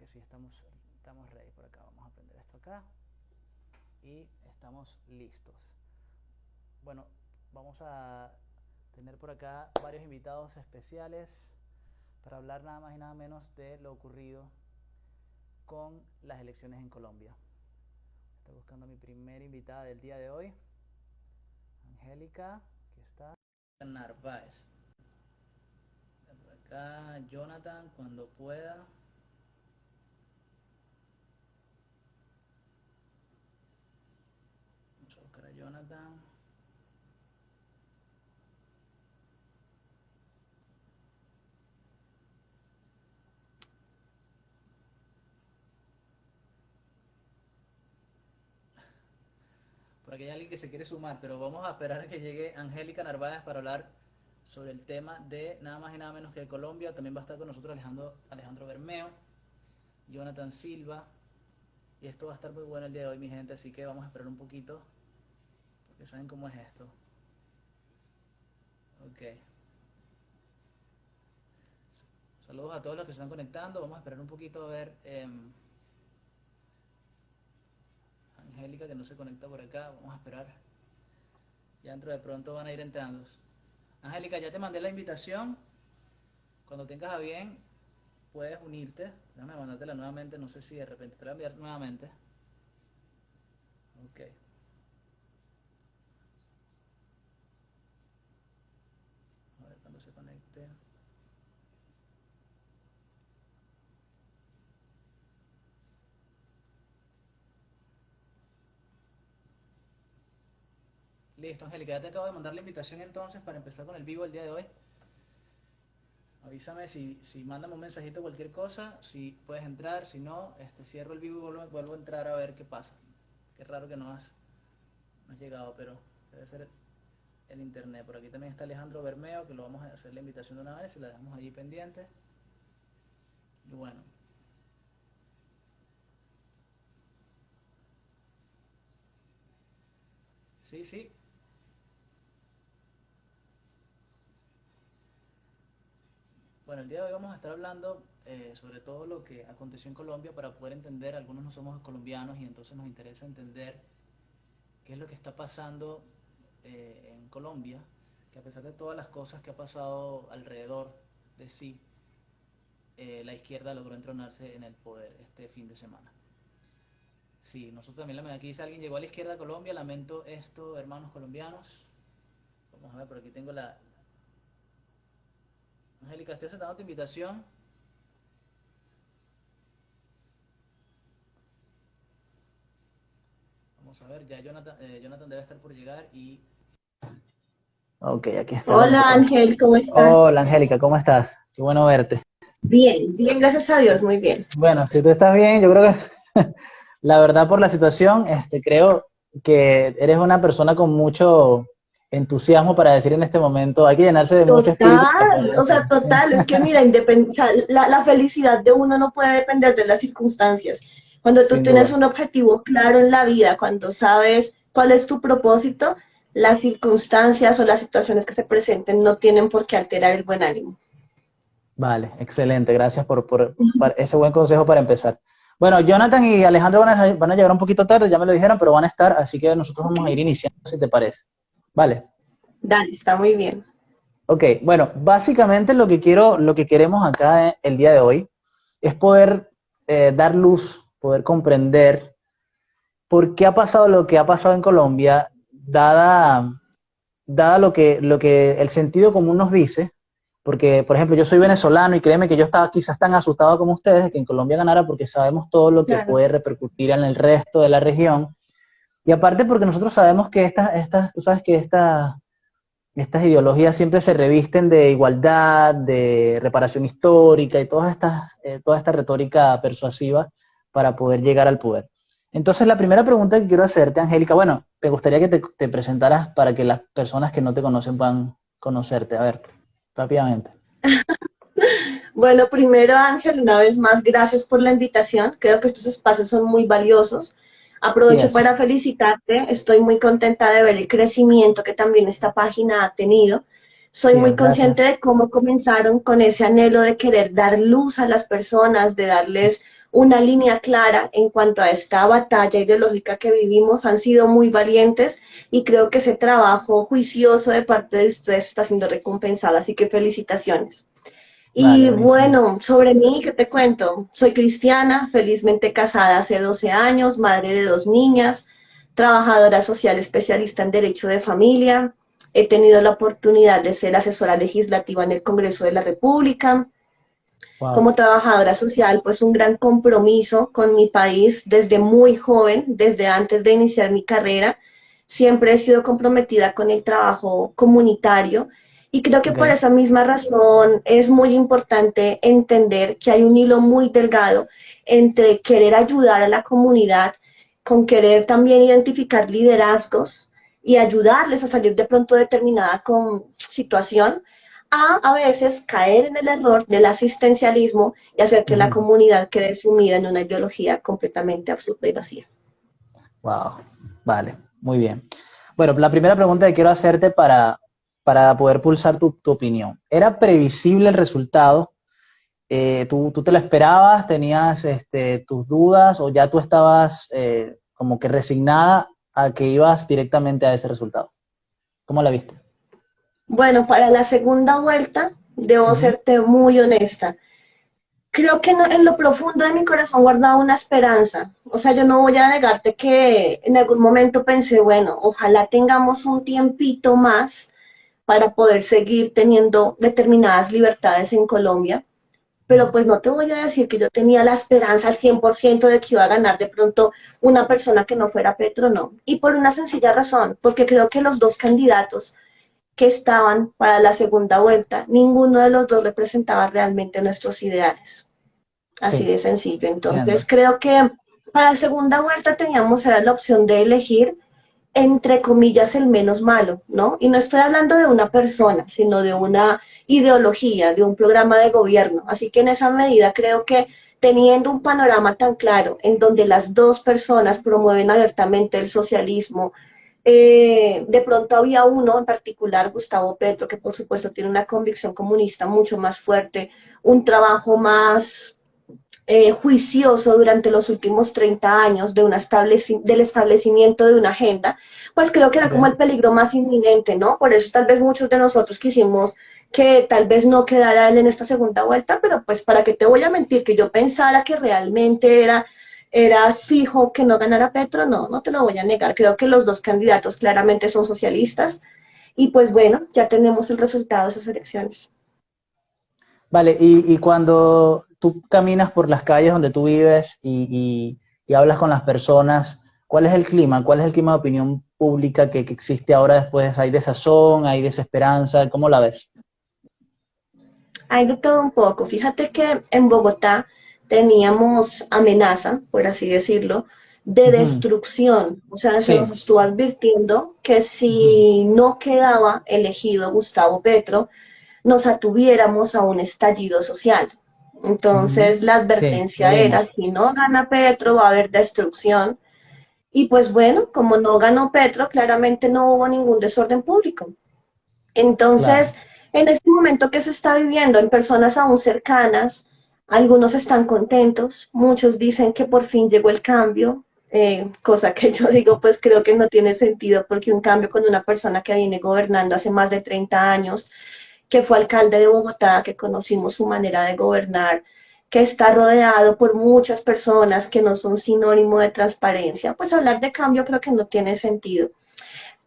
que sí estamos ready por acá. Vamos a prender esto acá y estamos listos. Bueno, vamos a tener por acá varios invitados especiales para hablar nada más y nada menos de lo ocurrido con las elecciones en Colombia. Estoy buscando a mi primera invitada del día de hoy, Angélica, aquí está. Narváez. Por acá, Jonathan, cuando pueda. Vamos a buscar a Jonathan. Por aquí hay alguien que se quiere sumar, pero vamos a esperar a que llegue Angélica Narváez para hablar sobre el tema de nada más y nada menos que de Colombia. También va a estar con nosotros Alejandro Bermeo, Jonathan Silva, y esto va a estar muy bueno el día de hoy, mi gente, así que vamos a esperar un poquito, porque saben cómo es esto. Ok. Saludos a todos los que se están conectando, vamos a esperar un poquito a ver Angélica, que no se conecta por acá, vamos a esperar. Ya dentro de pronto van a ir entrando. Angélica, ya te mandé la invitación. Cuando tengas a bien, puedes unirte. Déjame mandártela nuevamente, no sé si de repente te la voy a enviar nuevamente. Ok. A ver cuando se conecte. Listo, Angélica, ya te acabo de mandar la invitación entonces para empezar con el vivo el día de hoy. Avísame si mándame un mensajito o cualquier cosa, si puedes entrar, si no, cierro el vivo y vuelvo a entrar a ver qué pasa. Qué raro que no has llegado, pero debe ser el internet. Por aquí también está Alejandro Bermeo, que lo vamos a hacer la invitación de una vez y la dejamos allí pendiente. Y bueno. Sí. Bueno, el día de hoy vamos a estar hablando sobre todo lo que aconteció en Colombia para poder entender, algunos no somos colombianos y entonces nos interesa entender qué es lo que está pasando en Colombia, que a pesar de todas las cosas que ha pasado alrededor de sí, la izquierda logró entronarse en el poder este fin de semana. Sí, nosotros también, aquí dice alguien, llegó a la izquierda a Colombia, lamento esto, hermanos colombianos. Vamos a ver, por aquí tengo Angélica, estoy aceptando tu invitación. Vamos a ver, ya Jonathan debe estar por llegar y... Ok, aquí está. Hola Ángel, ¿cómo estás? Hola Angélica, ¿cómo estás? Qué bueno verte. Bien, gracias a Dios, muy bien. Bueno, si tú estás bien, yo creo que la verdad por la situación, creo que eres una persona con mucho entusiasmo para decir en este momento, hay que llenarse de mucho espíritu para poder decir. Total, es que mira, o sea, la felicidad de uno no puede depender de las circunstancias. Cuando tú Sin tienes duda. un objetivo claro en la vida, cuando sabes cuál es tu propósito, las circunstancias o las situaciones que se presenten no tienen por qué alterar el buen ánimo. Vale, excelente, gracias por ese buen consejo para empezar. Bueno, Jonathan y Alejandro van a llegar un poquito tarde, ya me lo dijeron, pero van a estar, así que nosotros vamos a ir iniciando, si te parece. Vale. Dale, está muy bien. Ok, bueno, básicamente lo que queremos acá el día de hoy es poder dar luz, poder comprender por qué ha pasado lo que ha pasado en Colombia, dada lo que el sentido común nos dice, porque, por ejemplo, yo soy venezolano y créeme que yo estaba quizás tan asustado como ustedes de que en Colombia ganara porque sabemos todo lo que Claro. puede repercutir en el resto de la región, y aparte porque nosotros sabemos que tú sabes que estas ideologías siempre se revisten de igualdad, de reparación histórica y toda esta retórica persuasiva para poder llegar al poder. Entonces, la primera pregunta que quiero hacerte, Angélica, bueno, te gustaría que te presentaras para que las personas que no te conocen puedan conocerte. A ver, rápidamente. Bueno, primero Ángel, una vez más, gracias por la invitación. Creo que estos espacios son muy valiosos. Sí, Aprovecho así. para felicitarte. Estoy muy contenta de ver el crecimiento que también esta página ha tenido. Soy Sí, muy consciente gracias. de cómo comenzaron con ese anhelo de querer dar luz a las personas, de darles una línea clara en cuanto a esta batalla ideológica que vivimos, han sido muy valientes y creo que ese trabajo juicioso de parte de ustedes está siendo recompensado, así que felicitaciones. Vale, Y buenísimo. bueno, sobre mí, ¿qué te cuento? Soy cristiana, felizmente casada hace 12 años, madre de 2 niñas, trabajadora social especialista en Derecho de Familia. He tenido la oportunidad de ser asesora legislativa en el Congreso de la República. Wow. Como trabajadora social, pues un gran compromiso con mi país desde muy joven, desde antes de iniciar mi carrera. Siempre he sido comprometida con el trabajo comunitario y creo que por Ok. esa misma razón es muy importante entender que hay un hilo muy delgado entre querer ayudar a la comunidad, con querer también identificar liderazgos y ayudarles a salir de pronto de determinada situación, a veces caer en el error del asistencialismo y hacer que la comunidad quede sumida en una ideología completamente absurda y vacía. Wow. Vale, muy bien. Bueno, la primera pregunta que quiero hacerte para poder pulsar tu opinión. ¿Era previsible el resultado? ¿Tú te lo esperabas? ¿Tenías tus dudas o ya tú estabas como que resignada a que ibas directamente a ese resultado? ¿Cómo la viste? Bueno, para la segunda vuelta, debo Ujú. serte muy honesta. Creo que en lo profundo de mi corazón guardaba una esperanza. O sea, yo no voy a negarte que en algún momento pensé, bueno, ojalá tengamos un tiempito más para poder seguir teniendo determinadas libertades en Colombia, pero pues no te voy a decir que yo tenía la esperanza al 100% de que iba a ganar de pronto una persona que no fuera Petro, no. Y por una sencilla razón, porque creo que los dos candidatos que estaban para la segunda vuelta, ninguno de los dos representaba realmente nuestros ideales. Así Sí, de sencillo. Entonces entiendo. creo que para la segunda vuelta teníamos era la opción de elegir entre comillas, el menos malo, ¿no? Y no estoy hablando de una persona, sino de una ideología, de un programa de gobierno. Así que en esa medida creo que teniendo un panorama tan claro en donde las dos personas promueven abiertamente el socialismo, de pronto había uno en particular, Gustavo Petro, que por supuesto tiene una convicción comunista mucho más fuerte, un trabajo más juicioso durante los últimos 30 años del establecimiento de una agenda, pues creo que era como Ok. el peligro más inminente, ¿no? Por eso tal vez muchos de nosotros quisimos que tal vez no quedara él en esta segunda vuelta, pero pues para qué te voy a mentir, que yo pensara que realmente era fijo que no ganara Petro, no, no te lo voy a negar. Creo que los dos candidatos claramente son socialistas y pues bueno, ya tenemos el resultado de esas elecciones. Vale, y cuando tú caminas por las calles donde tú vives y hablas con las personas, ¿cuál es el clima? ¿Cuál es el clima de opinión pública que existe ahora después? ¿Hay desazón? ¿Hay desesperanza? ¿Cómo la ves? Hay de todo un poco. Fíjate que en Bogotá teníamos amenaza, por así decirlo, de Ujú. destrucción. O sea, se nos Sí. estuvo advirtiendo que Ujú. si no quedaba elegido Gustavo Petro, nos atuviéramos a un estallido social. Ujú. Entonces, la Sí, lo advertencia era, vimos. si no gana Petro, va a haber destrucción. Y pues bueno, como no ganó Petro, claramente no hubo ningún desorden público. Claro. Entonces, en este momento que se está viviendo en personas aún cercanas, algunos están contentos, muchos dicen que por fin llegó el cambio, cosa que yo digo, pues creo que no tiene sentido, porque un cambio con una persona que viene gobernando hace más de 30 años, que fue alcalde de Bogotá, que conocimos su manera de gobernar, que está rodeado por muchas personas que no son sinónimo de transparencia, pues hablar de cambio creo que no tiene sentido.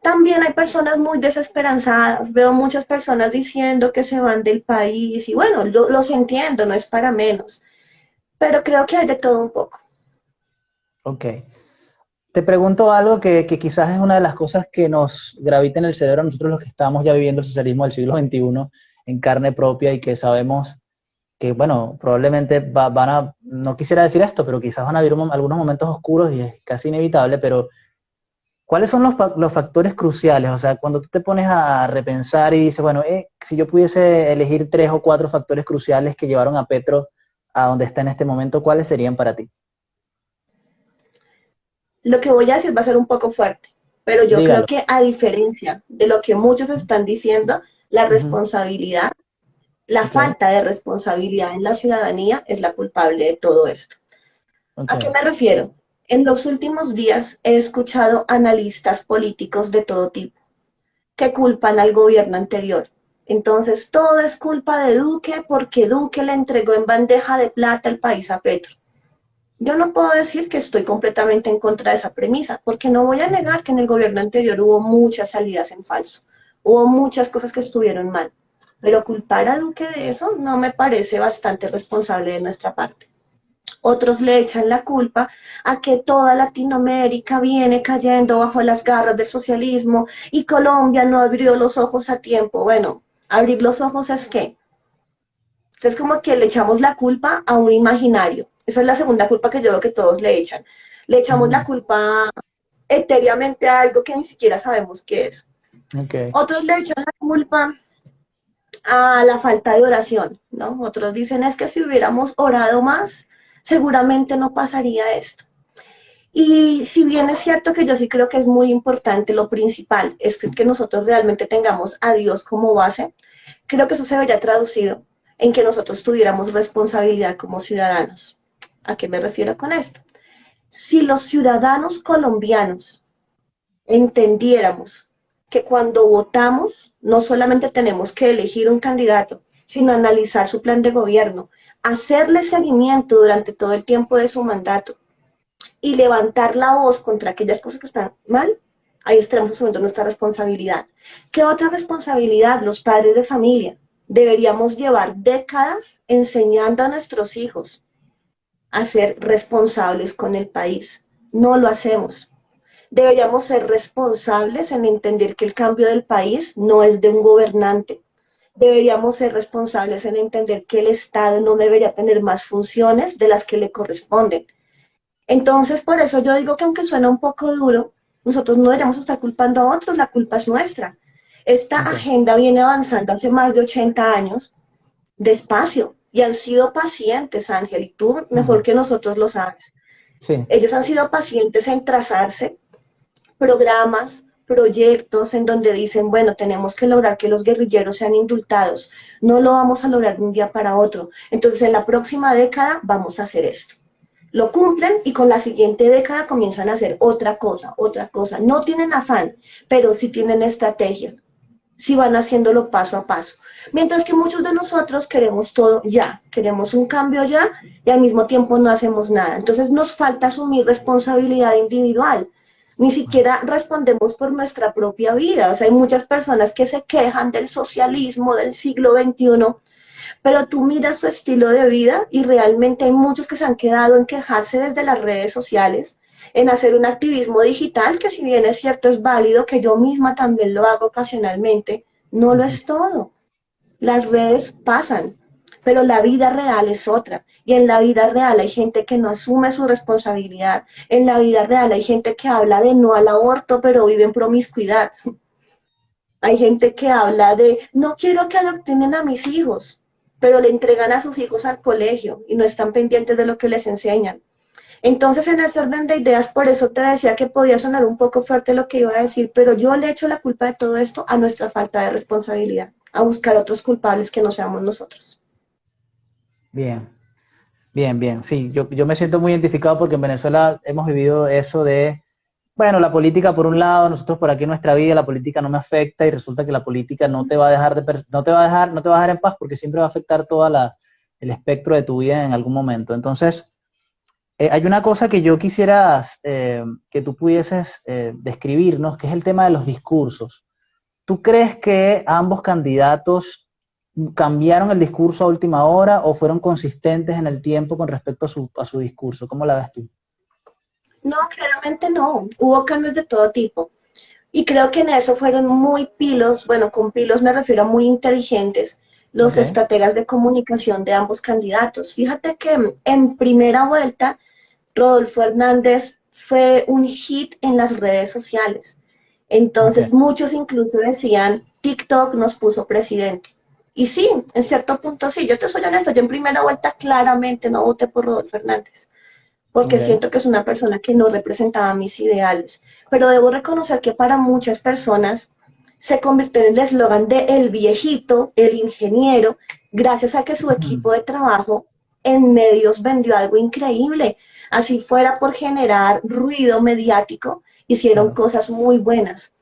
También hay personas muy desesperanzadas, veo muchas personas diciendo que se van del país y bueno, los entiendo, no es para menos, pero creo que hay de todo un poco. Ok. Te pregunto algo que quizás es una de las cosas que nos gravita en el cerebro a nosotros los que estamos ya viviendo el socialismo del siglo XXI en carne propia y que sabemos que, bueno, probablemente van a, no quisiera decir esto, pero quizás van a haber algunos momentos oscuros y es casi inevitable, pero ¿cuáles son los factores cruciales? O sea, cuando tú te pones a repensar y dices, bueno, si yo pudiese elegir 3 o 4 factores cruciales que llevaron a Petro a donde está en este momento, ¿cuáles serían para ti? Lo que voy a decir va a ser un poco fuerte, pero yo creo Dígalo. que a diferencia de lo que muchos están diciendo, la Ujú. responsabilidad, la Ok. falta de responsabilidad en la ciudadanía es la culpable de todo esto. Ok. ¿A qué me refiero? En los últimos días he escuchado analistas políticos de todo tipo que culpan al gobierno anterior. Entonces, todo es culpa de Duque porque Duque le entregó en bandeja de plata el país a Petro. Yo no puedo decir que estoy completamente en contra de esa premisa, porque no voy a negar que en el gobierno anterior hubo muchas salidas en falso, hubo muchas cosas que estuvieron mal, pero culpar a Duque de eso no me parece bastante responsable de nuestra parte. Otros le echan la culpa a que toda Latinoamérica viene cayendo bajo las garras del socialismo y Colombia no abrió los ojos a tiempo. Bueno, abrir los ojos es qué. Es como que le echamos la culpa a un imaginario. Esa es la segunda culpa que yo veo que todos le echan. Le echamos la Ujú. culpa etéreamente a algo que ni siquiera sabemos qué es. Ok. Otros le echan la culpa a la falta de oración, ¿no? Otros dicen es que si hubiéramos orado más, seguramente no pasaría esto. Y si bien es cierto que yo sí creo que es muy importante, lo principal es que nosotros realmente tengamos a Dios como base, creo que eso se vería traducido en que nosotros tuviéramos responsabilidad como ciudadanos. ¿A qué me refiero con esto? Si los ciudadanos colombianos entendiéramos que cuando votamos no solamente tenemos que elegir un candidato, sino analizar su plan de gobierno, hacerle seguimiento durante todo el tiempo de su mandato y levantar la voz contra aquellas cosas que están mal, ahí estaremos asumiendo nuestra responsabilidad. ¿Qué otra responsabilidad? Los padres de familia. Deberíamos llevar décadas enseñando a nuestros hijos a ser responsables con el país. No lo hacemos. Deberíamos ser responsables en entender que el cambio del país no es de un gobernante. Deberíamos ser responsables en entender que el Estado no debería tener más funciones de las que le corresponden. Entonces, por eso yo digo que aunque suena un poco duro, nosotros no deberíamos estar culpando a otros, la culpa es nuestra. Esta Ok. agenda viene avanzando hace más de 80 años, despacio, y han sido pacientes, Ángel, y tú mejor Ujú. que nosotros lo sabes. Sí. Ellos han sido pacientes en trazarse programas, proyectos en donde dicen, bueno, tenemos que lograr que los guerrilleros sean indultados. No lo vamos a lograr de un día para otro. Entonces, en la próxima década vamos a hacer esto. Lo cumplen y con la siguiente década comienzan a hacer otra cosa, otra cosa. No tienen afán, pero sí tienen estrategia. Sí van haciéndolo paso a paso. Mientras que muchos de nosotros queremos todo ya, queremos un cambio ya y al mismo tiempo no hacemos nada. Entonces nos falta asumir responsabilidad individual. Ni siquiera respondemos por nuestra propia vida. O sea, hay muchas personas que se quejan del socialismo del siglo XXI, pero tú miras su estilo de vida y realmente hay muchos que se han quedado en quejarse desde las redes sociales, en hacer un activismo digital, que si bien es cierto es válido, que yo misma también lo hago ocasionalmente, no lo Ujú. es todo. Las redes pasan, pero la vida real es otra. Y en la vida real hay gente que no asume su responsabilidad. En la vida real hay gente que habla de no al aborto, pero vive en promiscuidad. Hay gente que habla de, no quiero que adoctrinen a mis hijos, pero le entregan a sus hijos al colegio y no están pendientes de lo que les enseñan. Entonces, en ese orden de ideas, por eso te decía que podía sonar un poco fuerte lo que iba a decir, pero yo le echo la culpa de todo esto a nuestra falta de responsabilidad, a buscar otros culpables que no seamos nosotros. Bien. Bien, bien. Sí, yo me siento muy identificado porque en Venezuela hemos vivido eso de, bueno, la política por un lado, nosotros por aquí en nuestra vida, la política no me afecta y resulta que la política no te va a dejar no te va a dejar, no te va a dejar en paz porque siempre va a afectar toda el espectro de tu vida en algún momento. Entonces, hay una cosa que yo quisiera que tú pudieses describirnos, que es el tema de los discursos. ¿Tú crees que ambos candidatos cambiaron el discurso a última hora o fueron consistentes en el tiempo con respecto a su discurso? ¿Cómo la ves tú? No, claramente no. Hubo cambios de todo tipo. Y creo que en eso fueron muy pilos, bueno, con pilos me refiero a muy inteligentes, los Ok, estrategas de comunicación de ambos candidatos. Fíjate que en primera vuelta, Rodolfo Hernández fue un hit en las redes sociales. ok, Entonces muchos incluso decían, TikTok nos puso presidente. Y sí, en cierto punto sí, yo te soy honesta, yo en primera vuelta claramente no voté por Rodolfo Hernández porque ok. siento que es una persona que no representaba mis ideales. Pero debo reconocer que para muchas personas se convirtió en el eslogan de el viejito, el ingeniero, gracias a que su equipo de trabajo en medios vendió algo increíble. Así fuera por generar ruido mediático, hicieron Claro. cosas muy buenas.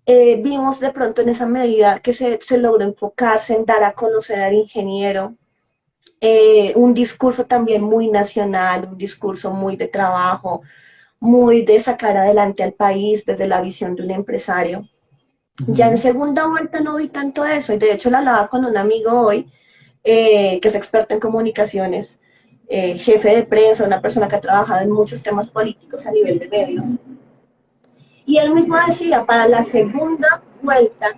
Vimos de pronto en esa medida que se logró enfocarse en dar a conocer al ingeniero, un discurso también muy nacional, un discurso muy de trabajo, muy de sacar adelante al país desde la visión de un empresario. Ya en Ujú. segunda vuelta no vi tanto eso, y de hecho la hablaba con un amigo hoy, que es experto en comunicaciones, jefe de prensa, una persona que ha trabajado en muchos temas políticos a nivel de medios. Y él mismo decía, para la segunda vuelta,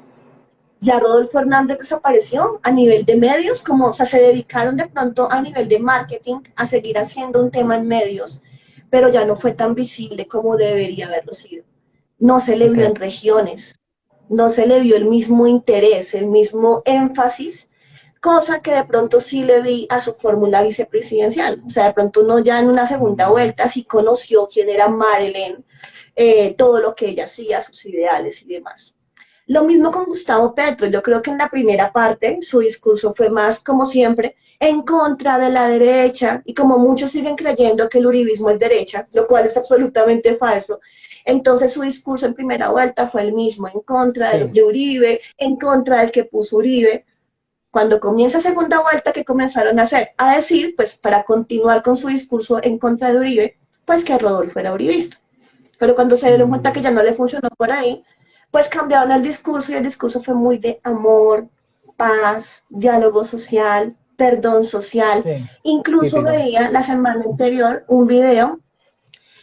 ya Rodolfo Hernández desapareció a nivel de medios, como, o sea, se dedicaron de pronto a nivel de marketing a seguir haciendo un tema en medios, pero ya no fue tan visible como debería haberlo sido. No se le Ok. vio en regiones, no se le vio el mismo interés, el mismo énfasis, cosa que de pronto sí le vi a su fórmula vicepresidencial. O sea, de pronto uno ya en una segunda vuelta sí conoció quién era Marilyn, todo lo que ella hacía, sus ideales y demás. Lo mismo con Gustavo Petro. Yo creo que en la primera parte su discurso fue más, como siempre, en contra de la derecha, y como muchos siguen creyendo que el uribismo es derecha, lo cual es absolutamente falso. Entonces su discurso en primera vuelta fue el mismo, en contra Sí. de Uribe, en contra del que puso Uribe. Cuando comienza segunda vuelta, ¿qué comenzaron a hacer? A decir, pues para continuar con su discurso en contra de Uribe, pues que Rodolfo era uribista. Pero cuando se dieron cuenta que Mm, ya no le funcionó por ahí, pues cambiaron el discurso, y el discurso fue muy de amor, paz, diálogo social, perdón social. sí, Incluso típico. veía la semana anterior un video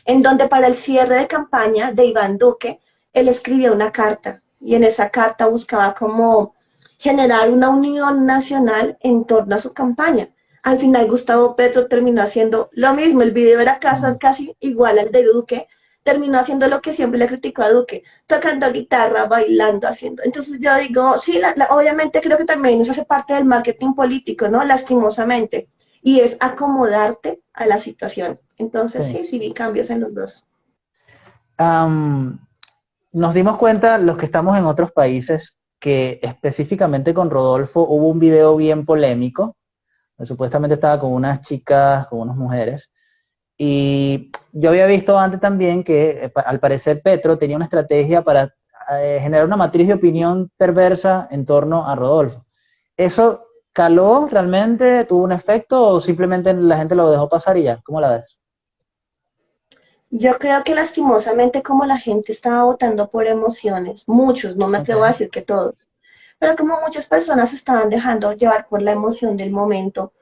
en donde para el cierre de campaña de Iván Duque, él escribía una carta, y en esa carta buscaba como generar una unión nacional en torno a su campaña. Al final Gustavo Petro terminó haciendo lo mismo, el video era Mm. casi igual al de Duque, terminó haciendo lo que siempre le criticó a Duque, tocando guitarra, bailando, haciendo. Entonces yo digo, sí, obviamente creo que también eso hace parte del marketing político, ¿no? Lastimosamente, y es acomodarte a la situación. Entonces Sí. sí, sí vi cambios en los dos. Am, Nos dimos cuenta, los que estamos en otros países, que específicamente con Rodolfo hubo un video bien polémico. Supuestamente estaba con unas chicas, con unas mujeres. Y yo había visto antes también que al parecer Petro tenía una estrategia para generar una matriz de opinión perversa en torno a Rodolfo. ¿Eso caló realmente? ¿Tuvo un efecto o simplemente la gente lo dejó pasar y ya? ¿Cómo la ves? Yo creo que lastimosamente como la gente estaba votando por emociones, muchos, no me Ok. atrevo a decir que todos, pero como muchas personas estaban dejando llevar por la emoción del momento,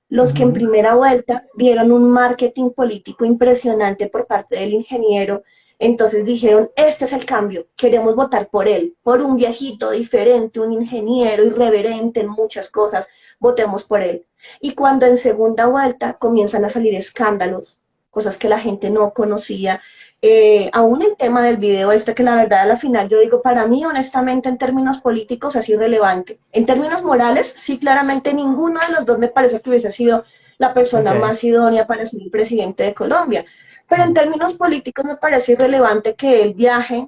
los que en Ujú. primera vuelta vieron un marketing político impresionante por parte del ingeniero, entonces dijeron, este es el cambio, queremos votar por él, por un viejito diferente, un ingeniero irreverente en muchas cosas, votemos por él. Y cuando en segunda vuelta comienzan a salir escándalos, cosas que la gente no conocía, aún el tema del video este, que la verdad a la final yo digo, para mí honestamente en términos políticos es irrelevante. En términos morales, sí, claramente ninguno de los dos me parece que hubiese sido la persona Ok. más idónea para ser el presidente de Colombia. Pero en No. términos políticos me parece irrelevante que él viaje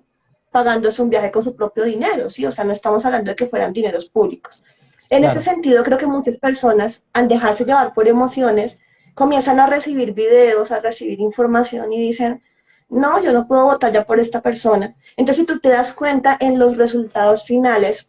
pagándose un viaje con su propio dinero, ¿sí? O sea, no estamos hablando de que fueran dineros públicos. En ese Claro. sentido, creo que muchas personas, al dejarse llevar por emociones, comienzan a recibir videos, a recibir información y dicen, no, yo no puedo votar ya por esta persona. Entonces, si tú te das cuenta en los resultados finales,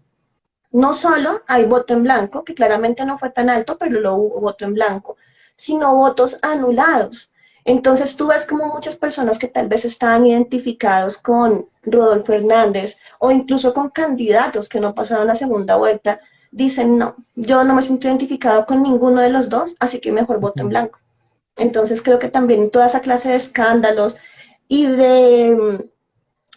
no solo hay voto en blanco, que claramente no fue tan alto, pero lo hubo voto en blanco, sino votos anulados. Entonces tú ves como muchas personas que tal vez estaban identificados con Rodolfo Hernández o incluso con candidatos que no pasaron la segunda vuelta, dicen, no, yo no me siento identificado con ninguno de los dos, así que mejor voto en Ujú. blanco. Entonces creo que también toda esa clase de escándalos y de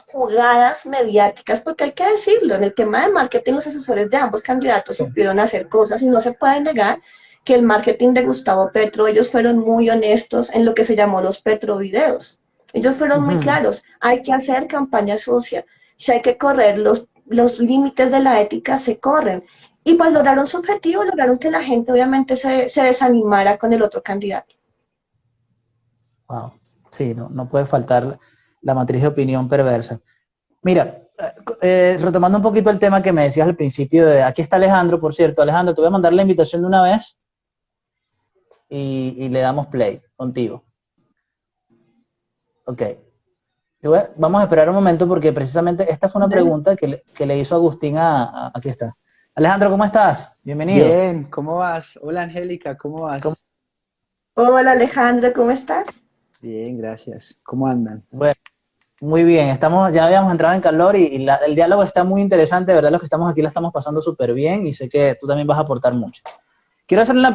jugadas mediáticas, porque hay que decirlo, en el tema de marketing los asesores de ambos candidatos Sí. supieron hacer cosas y no se puede negar que el marketing de Gustavo Petro, ellos fueron muy honestos en lo que se llamó los Petrovideos. Ellos fueron muy Ujú. claros, hay que hacer campaña sucia, si hay que correr los límites de la ética, se corren. Y pues lograron su objetivo, lograron que la gente obviamente se desanimara con el otro candidato. Wow. Sí, no, no puede faltar la matriz de opinión perversa. Mira, retomando un poquito el tema que me decías al principio, aquí está Alejandro, por cierto. Alejandro, te voy a mandar la invitación de una vez y le damos play contigo. Ok. Vamos a esperar un momento porque precisamente esta fue una Dale. pregunta que le hizo Agustín aquí está. Alejandro, ¿cómo estás? Bienvenido. Bien, ¿cómo vas? Hola Angélica, ¿cómo ¿Cómo- vas? Hola Alejandro, ¿cómo estás? Bien, gracias. ¿Cómo andan? Bueno, muy bien, ya habíamos entrado en calor y el diálogo está muy interesante, ¿verdad? Los que estamos aquí la estamos pasando súper bien y sé que tú también vas a aportar mucho. Quiero hacerle una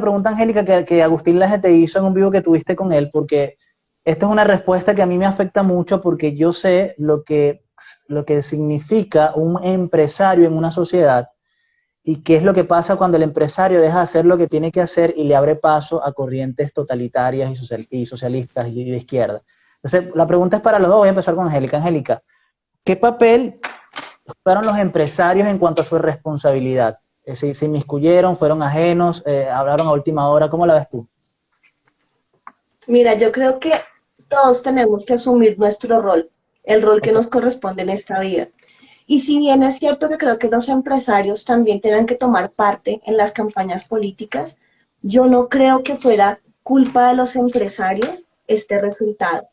pregunta, Angélica, que Agustín Laje te hizo en un vivo que tuviste con él, porque esta es una respuesta que a mí me afecta mucho porque yo sé lo que significa un empresario en una sociedad y qué es lo que pasa cuando el empresario deja de hacer lo que tiene que hacer y le abre paso a corrientes totalitarias y socialistas y de izquierda. Entonces, la pregunta es para los dos. Voy a empezar con Angélica. Angélica, ¿qué papel fueron los empresarios en cuanto a su responsabilidad? Se inmiscuyeron, fueron ajenos, hablaron a última hora. ¿Cómo la ves tú? Mira, yo creo que todos tenemos que asumir nuestro rol, el rol que Ok, nos corresponde en esta vida. Y si bien es cierto que creo que los empresarios también tengan que tomar parte en las campañas políticas, yo no creo que fuera culpa de los empresarios este resultado.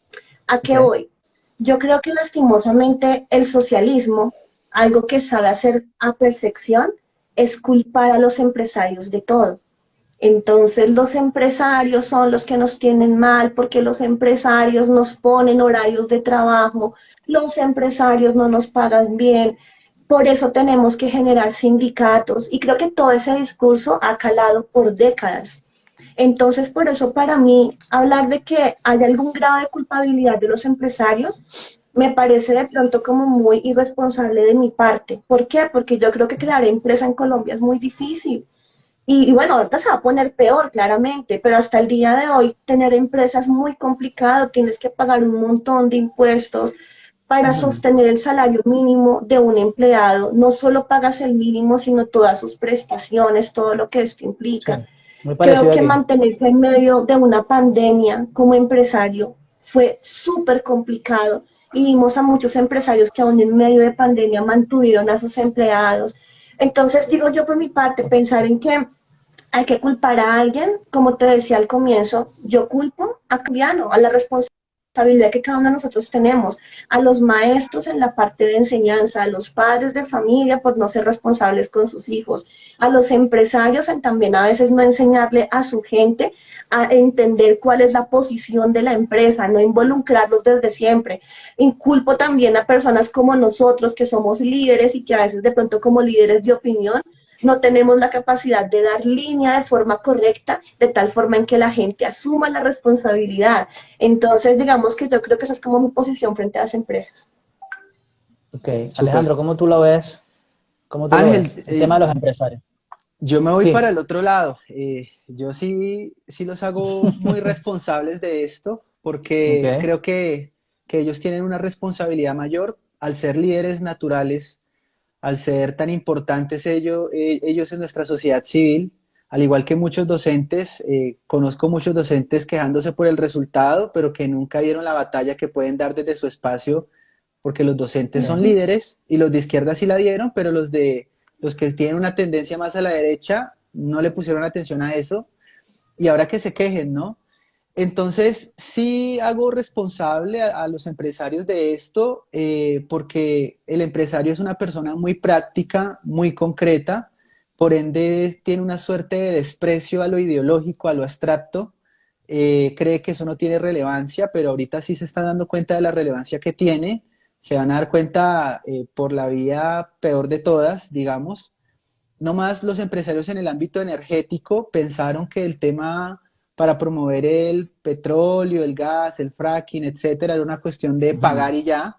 ¿A ok, qué voy? Yo creo que lastimosamente el socialismo, algo que sabe hacer a perfección, es culpar a los empresarios de todo. Entonces los empresarios son los que nos tienen mal porque los empresarios nos ponen horarios de trabajo, los empresarios no nos pagan bien, por eso tenemos que generar sindicatos y creo que todo ese discurso ha calado por décadas. Entonces, por eso para mí, hablar de que hay algún grado de culpabilidad de los empresarios me parece de pronto como muy irresponsable de mi parte. ¿Por qué? Porque yo creo que crear empresa en Colombia es muy difícil. Y bueno, ahorita se va a poner peor, claramente, pero hasta el día de hoy tener empresas es muy complicado, tienes que pagar un montón de impuestos para ujú, sostener el salario mínimo de un empleado. No solo pagas el mínimo, sino todas sus prestaciones, todo lo que esto sí, implica. muy Creo parecido que aquí. mantenerse en medio de una pandemia como empresario fue súper complicado y vimos a muchos empresarios que aún en medio de pandemia mantuvieron a sus empleados. Entonces, digo yo por mi parte, pensar en que hay que culpar a alguien, como te decía al comienzo, yo culpo a Cambiano, a la responsabilidad que cada uno de nosotros tenemos, a los maestros en la parte de enseñanza, a los padres de familia por no ser responsables con sus hijos, a los empresarios en también a veces no enseñarle a su gente a entender cuál es la posición de la empresa, no involucrarlos desde siempre. Inculpo también a personas como nosotros que somos líderes y que a veces de pronto como líderes de opinión no tenemos la capacidad de dar línea de forma correcta, de tal forma en que la gente asuma la responsabilidad. Entonces, digamos que yo creo que esa es como mi posición frente a las empresas. Ok, Súper. Alejandro, ¿cómo tú lo ves? ¿Cómo tú lo ves? Ángel, El tema de los empresarios. yo me voy para Sí, el otro lado. Yo sí los hago muy responsables de esto ok, porque creo que ellos tienen una responsabilidad mayor al ser líderes naturales, al ser tan importantes ellos en nuestra sociedad civil, al igual que muchos docentes. Conozco muchos docentes quejándose por el resultado, pero que nunca dieron la batalla que pueden dar desde su espacio, porque los docentes son ok. líderes y los de izquierda sí la dieron, pero los que tienen una tendencia más a la derecha no le pusieron atención a eso y ahora que se quejen, ¿no? Entonces, sí hago responsable a los empresarios de esto, porque el empresario es una persona muy práctica, muy concreta, por ende tiene una suerte de desprecio a lo ideológico, a lo abstracto. Cree que eso no tiene relevancia, pero ahorita sí se están dando cuenta de la relevancia que tiene. Se van a dar cuenta, por la vía peor de todas, digamos. No más los empresarios en el ámbito energético pensaron que el tema para promover el petróleo, el gas, el fracking, etcétera, era una cuestión de Ujú, pagar y ya.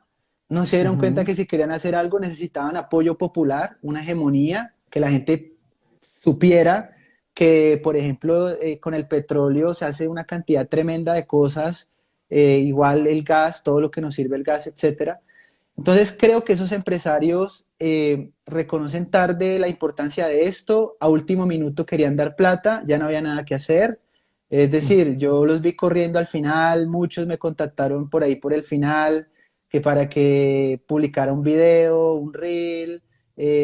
No se dieron cuenta ujú, que si querían hacer algo necesitaban apoyo popular, una hegemonía, que la gente supiera que, por ejemplo, con el petróleo se hace una cantidad tremenda de cosas, igual el gas, todo lo que nos sirve el gas, etcétera. Entonces creo que esos empresarios reconocen tarde la importancia de esto, a último minuto querían dar plata, ya no había nada que hacer. Es decir, yo los vi corriendo al final, muchos me contactaron por ahí por el final, que para que publicara un video, un reel,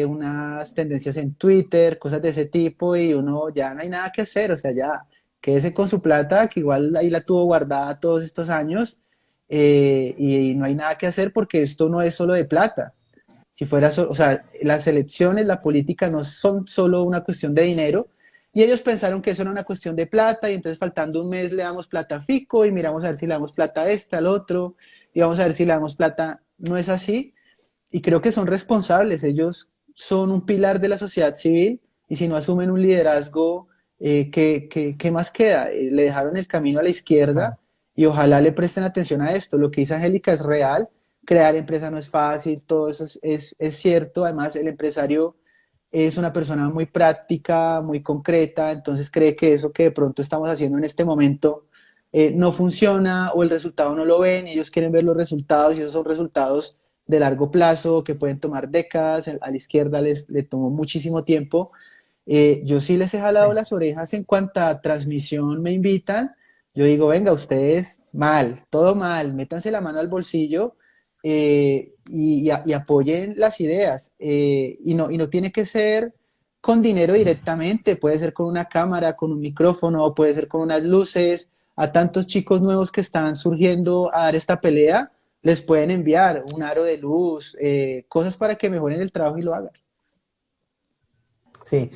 unas tendencias en Twitter, cosas de ese tipo, y uno ya no hay nada que hacer, o sea, ya quédese con su plata, que igual ahí la tuvo guardada todos estos años, y no hay nada que hacer porque esto no es solo de plata. Si fuera, o sea, las elecciones, la política no son solo una cuestión de dinero, y ellos pensaron que eso era una cuestión de plata, y entonces faltando un mes le damos plata a Fico, y miramos a ver si le damos plata a este, al otro, y vamos a ver si le damos plata. No es así, y creo que son responsables, ellos son un pilar de la sociedad civil, y si no asumen un liderazgo, ¿qué más queda? Le dejaron el camino a la izquierda, y ojalá le presten atención a esto. Lo que dice Angélica es real, crear empresa no es fácil, todo eso es cierto. Además, el empresario es una persona muy práctica, muy concreta, entonces cree que eso que de pronto estamos haciendo en este momento no funciona, o el resultado no lo ven y ellos quieren ver los resultados, y esos son resultados de largo plazo que pueden tomar décadas. A la izquierda le tomó muchísimo tiempo. Yo sí les he jalado Sí. las orejas en cuanto a transmisión me invitan. Yo digo, venga, ustedes mal, todo mal, métanse la mano al bolsillo, y apoyen las ideas. Y no tiene que ser con dinero directamente, puede ser con una cámara, con un micrófono, puede ser con unas luces. A tantos chicos nuevos que están surgiendo a dar esta pelea, les pueden enviar un aro de luz, cosas para que mejoren el trabajo y lo hagan. Sí.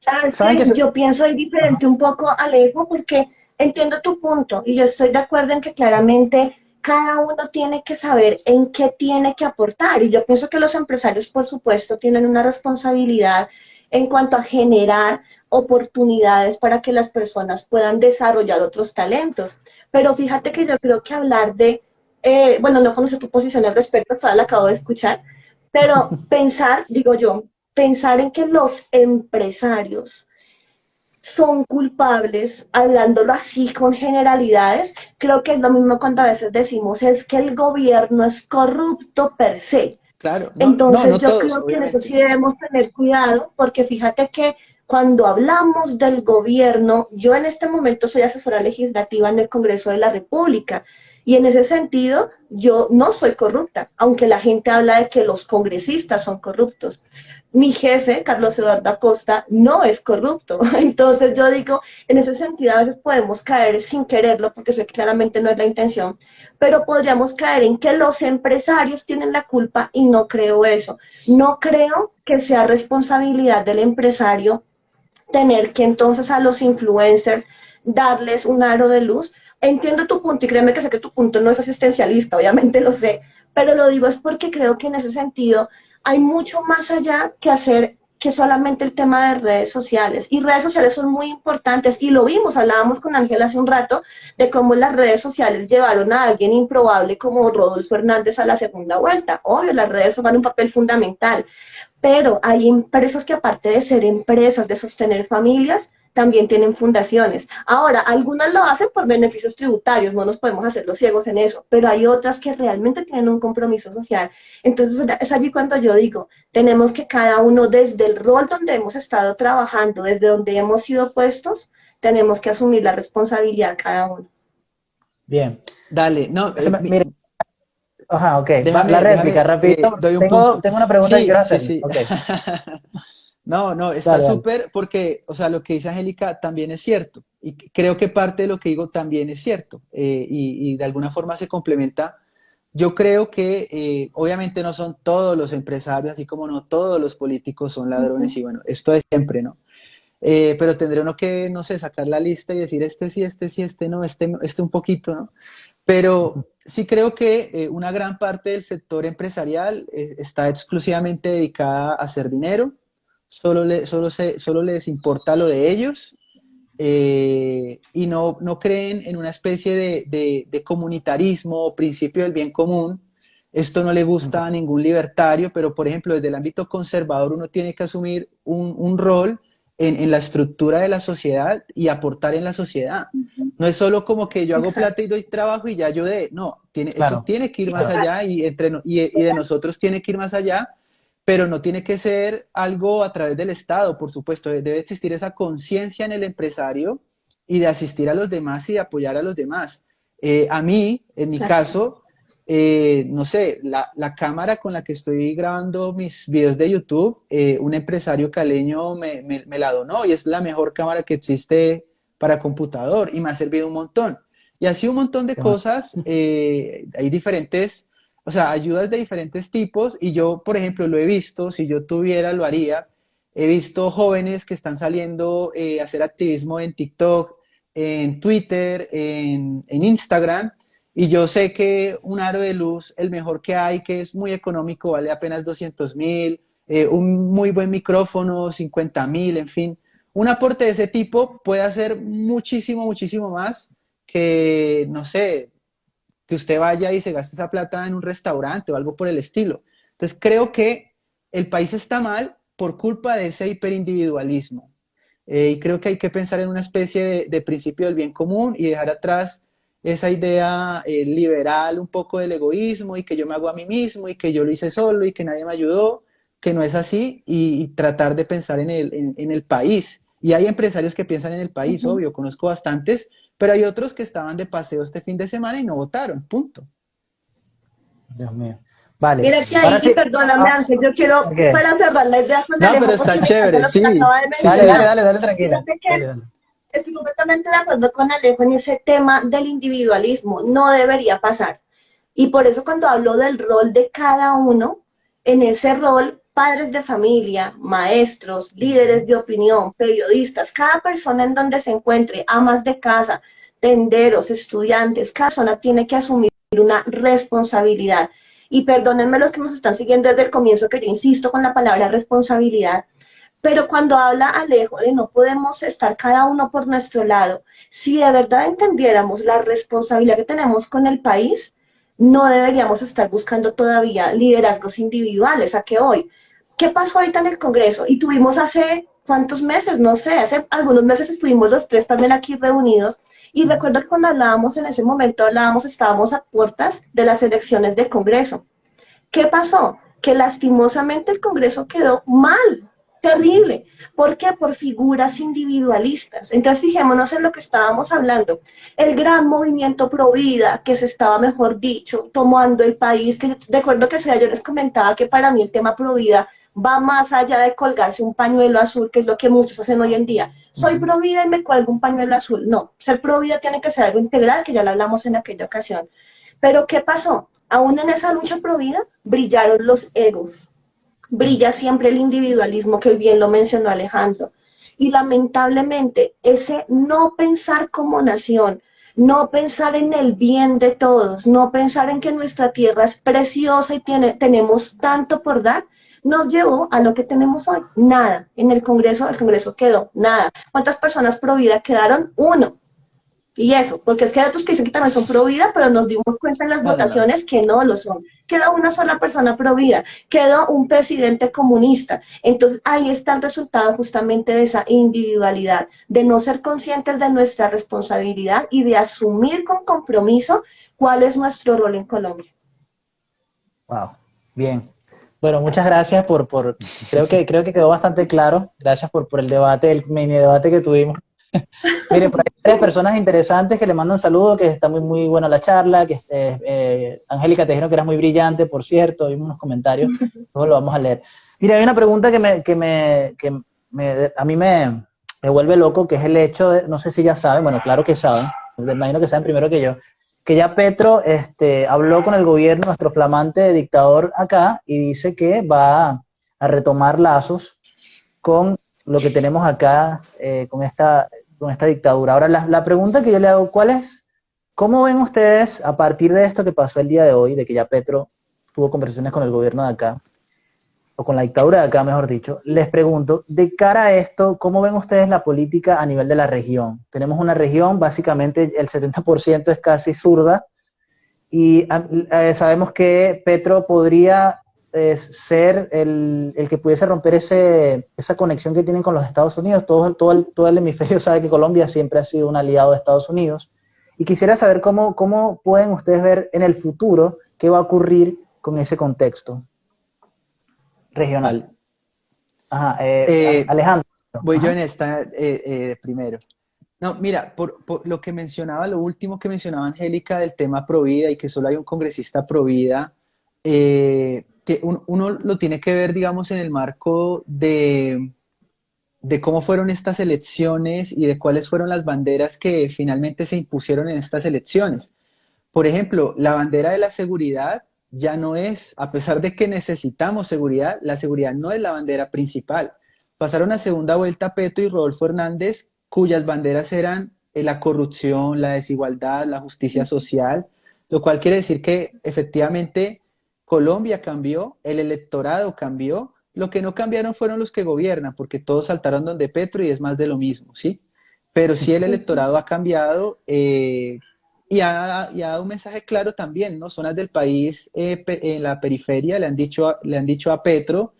Sabes ¿Saben que qué? yo pienso ahí diferente un poco, Alejo, porque entiendo tu punto y yo estoy de acuerdo en que claramente cada uno tiene que saber en qué tiene que aportar. Y yo pienso que los empresarios, por supuesto, tienen una responsabilidad en cuanto a generar oportunidades para que las personas puedan desarrollar otros talentos. Pero fíjate que yo creo que hablar de, bueno, no conozco tu posición al respecto, hasta la acabo de escuchar, pero pensar, digo yo, pensar en que los empresarios son culpables, hablándolo así con generalidades, creo que es lo mismo cuando a veces decimos es que el gobierno es corrupto per se. Claro, no, no, Entonces no yo todos, creo que en eso obviamente. sí debemos tener cuidado, porque fíjate que cuando hablamos del gobierno, yo en este momento soy asesora legislativa en el Congreso de la República, y en ese sentido yo no soy corrupta, aunque la gente habla de que los congresistas son corruptos. Mi jefe, Carlos Eduardo Acosta, no es corrupto. Entonces yo digo, en ese sentido a veces podemos caer sin quererlo, porque sé que claramente no es la intención, pero podríamos caer en que los empresarios tienen la culpa, y no creo eso. No creo que sea responsabilidad del empresario tener que entonces a los influencers darles un aro de luz. Entiendo tu punto y créeme que sé que tu punto no es asistencialista, obviamente lo sé, pero lo digo es porque creo que en ese sentido hay mucho más allá que hacer que solamente el tema de redes sociales. Y redes sociales son muy importantes y lo vimos, hablábamos con Ángel hace un rato de cómo las redes sociales llevaron a alguien improbable como Rodolfo Hernández a la segunda vuelta. Obvio, las redes juegan un papel fundamental, pero hay empresas que aparte de ser empresas, de sostener familias, también tienen fundaciones. Ahora, algunas lo hacen por beneficios tributarios, no nos podemos hacer los ciegos en eso, pero hay otras que realmente tienen un compromiso social. Entonces es allí cuando yo digo, tenemos que cada uno desde el rol donde hemos estado trabajando, desde donde hemos sido puestos, tenemos que asumir la responsabilidad cada uno. Bien. Dale, no, Mire, ajá, ok. La réplica, déjame, rapidito. doy un punto. Tengo una pregunta que quiero Sí, sí, hacerle. sí. Ok, No, no, está dale, dale. súper porque, o sea, lo que dice Angélica también es cierto. Y creo que parte de lo que digo también es cierto. Y de alguna forma se complementa. Yo creo que obviamente no son todos los empresarios, así como no todos los políticos son Uh ladrones, -huh. y bueno, esto es siempre, ¿no? Pero tendré uno que, no sé, sacar la lista y decir este sí, este sí, este no, este un poquito, ¿no? Pero sí creo que una gran parte del sector empresarial está exclusivamente dedicada a hacer dinero, solo les importa lo de ellos, y no creen en una especie de comunitarismo o principio del bien común. Esto no le gusta a Ok. ningún libertario, pero por ejemplo, desde el ámbito conservador uno tiene que asumir un rol en la estructura de la sociedad y aportar en la sociedad. Uh -huh. No es solo como que yo hago Exacto. plata y doy trabajo y ya ayudé. No, eso Claro, tiene que ir más claro. allá, y de nosotros tiene que ir más allá, pero no tiene que ser algo a través del Estado, por supuesto. Debe existir esa conciencia en el empresario y de asistir a los demás y de apoyar a los demás. A mí, en mi Así es. caso, no sé, la cámara con la que estoy grabando mis videos de YouTube, un empresario caleño me la donó, y es la mejor cámara que existe para computador y me ha servido un montón. Y así un montón de cosas, hay diferentes, o sea, ayudas de diferentes tipos y yo, por ejemplo, lo he visto, si yo tuviera, lo haría. He visto jóvenes que están saliendo a hacer activismo en TikTok, en Twitter, en Instagram, y yo sé que un aro de luz, el mejor que hay, que es muy económico, vale apenas 200.000, un muy buen micrófono, 50.000, en fin. Un aporte de ese tipo puede hacer muchísimo, muchísimo más que, no sé, que usted vaya y se gaste esa plata en un restaurante o algo por el estilo. Entonces creo que el país está mal por culpa de ese hiperindividualismo. Y creo que hay que pensar en una especie de principio del bien común y dejar atrás esa idea liberal un poco del egoísmo y que yo me hago a mí mismo y que yo lo hice solo y que nadie me ayudó, que no es así, y tratar de pensar en el país. Y hay empresarios que piensan en el país, obvio, conozco bastantes, pero hay otros que estaban de paseo este fin de semana y no votaron, punto. Dios mío. Vale. Mira que Ahora ahí, sí. perdóname Ángel, yo quiero ¿Qué? para cerrar la idea con No, Alejo, pero está porque me encanta chévere, lo que sí, acaba de sí, Dale, sí. mencionar. dale, tranquila. Fíjate que Dale, dale. estoy completamente de acuerdo con Alejo en ese tema del individualismo, no debería pasar. Y por eso cuando hablo del rol de cada uno, en ese rol, padres de familia, maestros, líderes de opinión, periodistas, cada persona en donde se encuentre, amas de casa, tenderos, estudiantes, cada persona tiene que asumir una responsabilidad. Y perdónenme los que nos están siguiendo desde el comienzo, que yo insisto con la palabra responsabilidad, pero cuando habla Alejo de no podemos estar cada uno por nuestro lado, si de verdad entendiéramos la responsabilidad que tenemos con el país, no deberíamos estar buscando todavía liderazgos individuales. ¿A qué hoy? ¿Qué pasó ahorita en el Congreso? Y tuvimos hace cuántos meses, no sé, hace algunos meses estuvimos los tres también aquí reunidos. Y recuerdo que cuando hablábamos en ese momento, estábamos a puertas de las elecciones del Congreso. ¿Qué pasó? Que lastimosamente el Congreso quedó mal, terrible. ¿Por qué? Por figuras individualistas. Entonces fijémonos en lo que estábamos hablando. El gran movimiento pro vida que se estaba, mejor dicho, tomando el país, que recuerdo que yo les comentaba que para mí el tema pro vida va más allá de colgarse un pañuelo azul, que es lo que muchos hacen hoy en día. Soy pro vida y me cuelgo un pañuelo azul. No, ser pro vida tiene que ser algo integral, que ya lo hablamos en aquella ocasión. Pero ¿qué pasó? Aún en esa lucha pro vida brillaron los egos, brilla siempre el individualismo, que bien lo mencionó Alejandro. Y lamentablemente ese no pensar como nación, no pensar en el bien de todos, no pensar en que nuestra tierra es preciosa y tenemos tanto por dar, nos llevó a lo que tenemos hoy. Nada. En el Congreso quedó nada. ¿Cuántas personas pro vida quedaron? Uno. Y eso, porque es que hay otros que dicen que también son pro vida, pero nos dimos cuenta en las votaciones que no lo son. Quedó una sola persona pro vida, quedó un presidente comunista. Entonces ahí está el resultado justamente de esa individualidad, de no ser conscientes de nuestra responsabilidad y de asumir con compromiso cuál es nuestro rol en Colombia. Wow, bien. Bueno, muchas gracias creo que quedó bastante claro. Gracias por el debate, el mini debate que tuvimos. Mire, por ahí hay tres personas interesantes que le mandan saludos, que está muy buena la charla, que Angélica, te dijeron que eras muy brillante, por cierto, vimos unos comentarios, todos lo vamos a leer. Mira, hay una pregunta a mí me vuelve loco, que es el hecho de, no sé si ya saben, bueno, claro que saben, me imagino que saben primero que yo, que ya Petro habló con el gobierno, nuestro flamante dictador acá, y dice que va a retomar lazos con lo que tenemos acá, con esta dictadura. Ahora, la pregunta que yo le hago, ¿cómo ven ustedes a partir de esto que pasó el día de hoy, de que ya Petro tuvo conversaciones con el gobierno de acá, o con la dictadura de acá, mejor dicho? Les pregunto, de cara a esto, ¿cómo ven ustedes la política a nivel de la región? Tenemos una región, básicamente el 70% es casi zurda, y sabemos que Petro podría ser el que pudiese romper esa conexión que tienen con los Estados Unidos. Todo el hemisferio sabe que Colombia siempre ha sido un aliado de Estados Unidos. Y quisiera saber cómo pueden ustedes ver en el futuro qué va a ocurrir con ese contexto regional. Ajá, Alejandro. Voy Ajá. yo en esta primero. No, mira, por lo que mencionaba, lo último que mencionaba Angélica del tema Provida y que solo hay un congresista Provida, que uno lo tiene que ver, digamos, en el marco de de cómo fueron estas elecciones y de cuáles fueron las banderas que finalmente se impusieron en estas elecciones. Por ejemplo, la bandera de la seguridad ya no es, a pesar de que necesitamos seguridad, la seguridad no es la bandera principal. Pasaron a segunda vuelta Petro y Rodolfo Hernández, cuyas banderas eran la corrupción, la desigualdad, la justicia social, lo cual quiere decir que efectivamente Colombia cambió, el electorado cambió, lo que no cambiaron fueron los que gobiernan, porque todos saltaron donde Petro y es más de lo mismo, ¿sí? Pero sí el electorado ha cambiado y ha dado un mensaje claro también, ¿no? Zonas del país en la periferia le han dicho a Petro,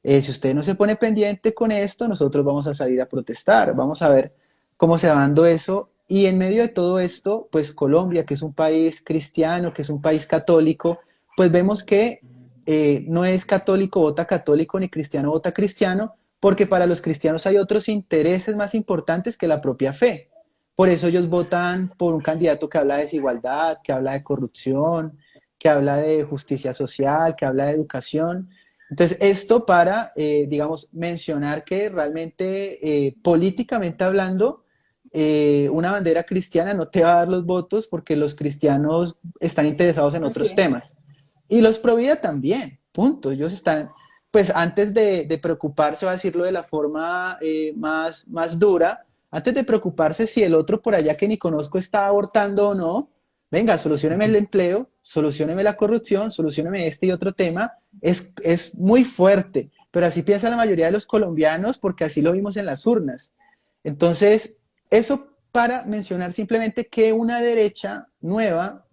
si usted no se pone pendiente con esto, nosotros vamos a salir a protestar, vamos a ver cómo se va dando eso. Y en medio de todo esto, pues Colombia, que es un país cristiano, que es un país católico, pues vemos que no es católico vota católico ni cristiano vota cristiano, porque para los cristianos hay otros intereses más importantes que la propia fe. Por eso ellos votan por un candidato que habla de desigualdad, que habla de corrupción, que habla de justicia social, que habla de educación. Entonces, esto para, digamos, mencionar que realmente, políticamente hablando, una bandera cristiana no te va a dar los votos porque los cristianos están interesados en otros temas. Y los pro vida también, punto. Ellos están, pues antes de preocuparse, voy a decirlo de la forma más dura, antes de preocuparse si el otro por allá que ni conozco está abortando o no, venga, solucioneme el empleo, solucioneme la corrupción, solucioneme este y otro tema. Es muy fuerte, pero así piensa la mayoría de los colombianos porque así lo vimos en las urnas. Entonces, eso para mencionar simplemente que una derecha nueva,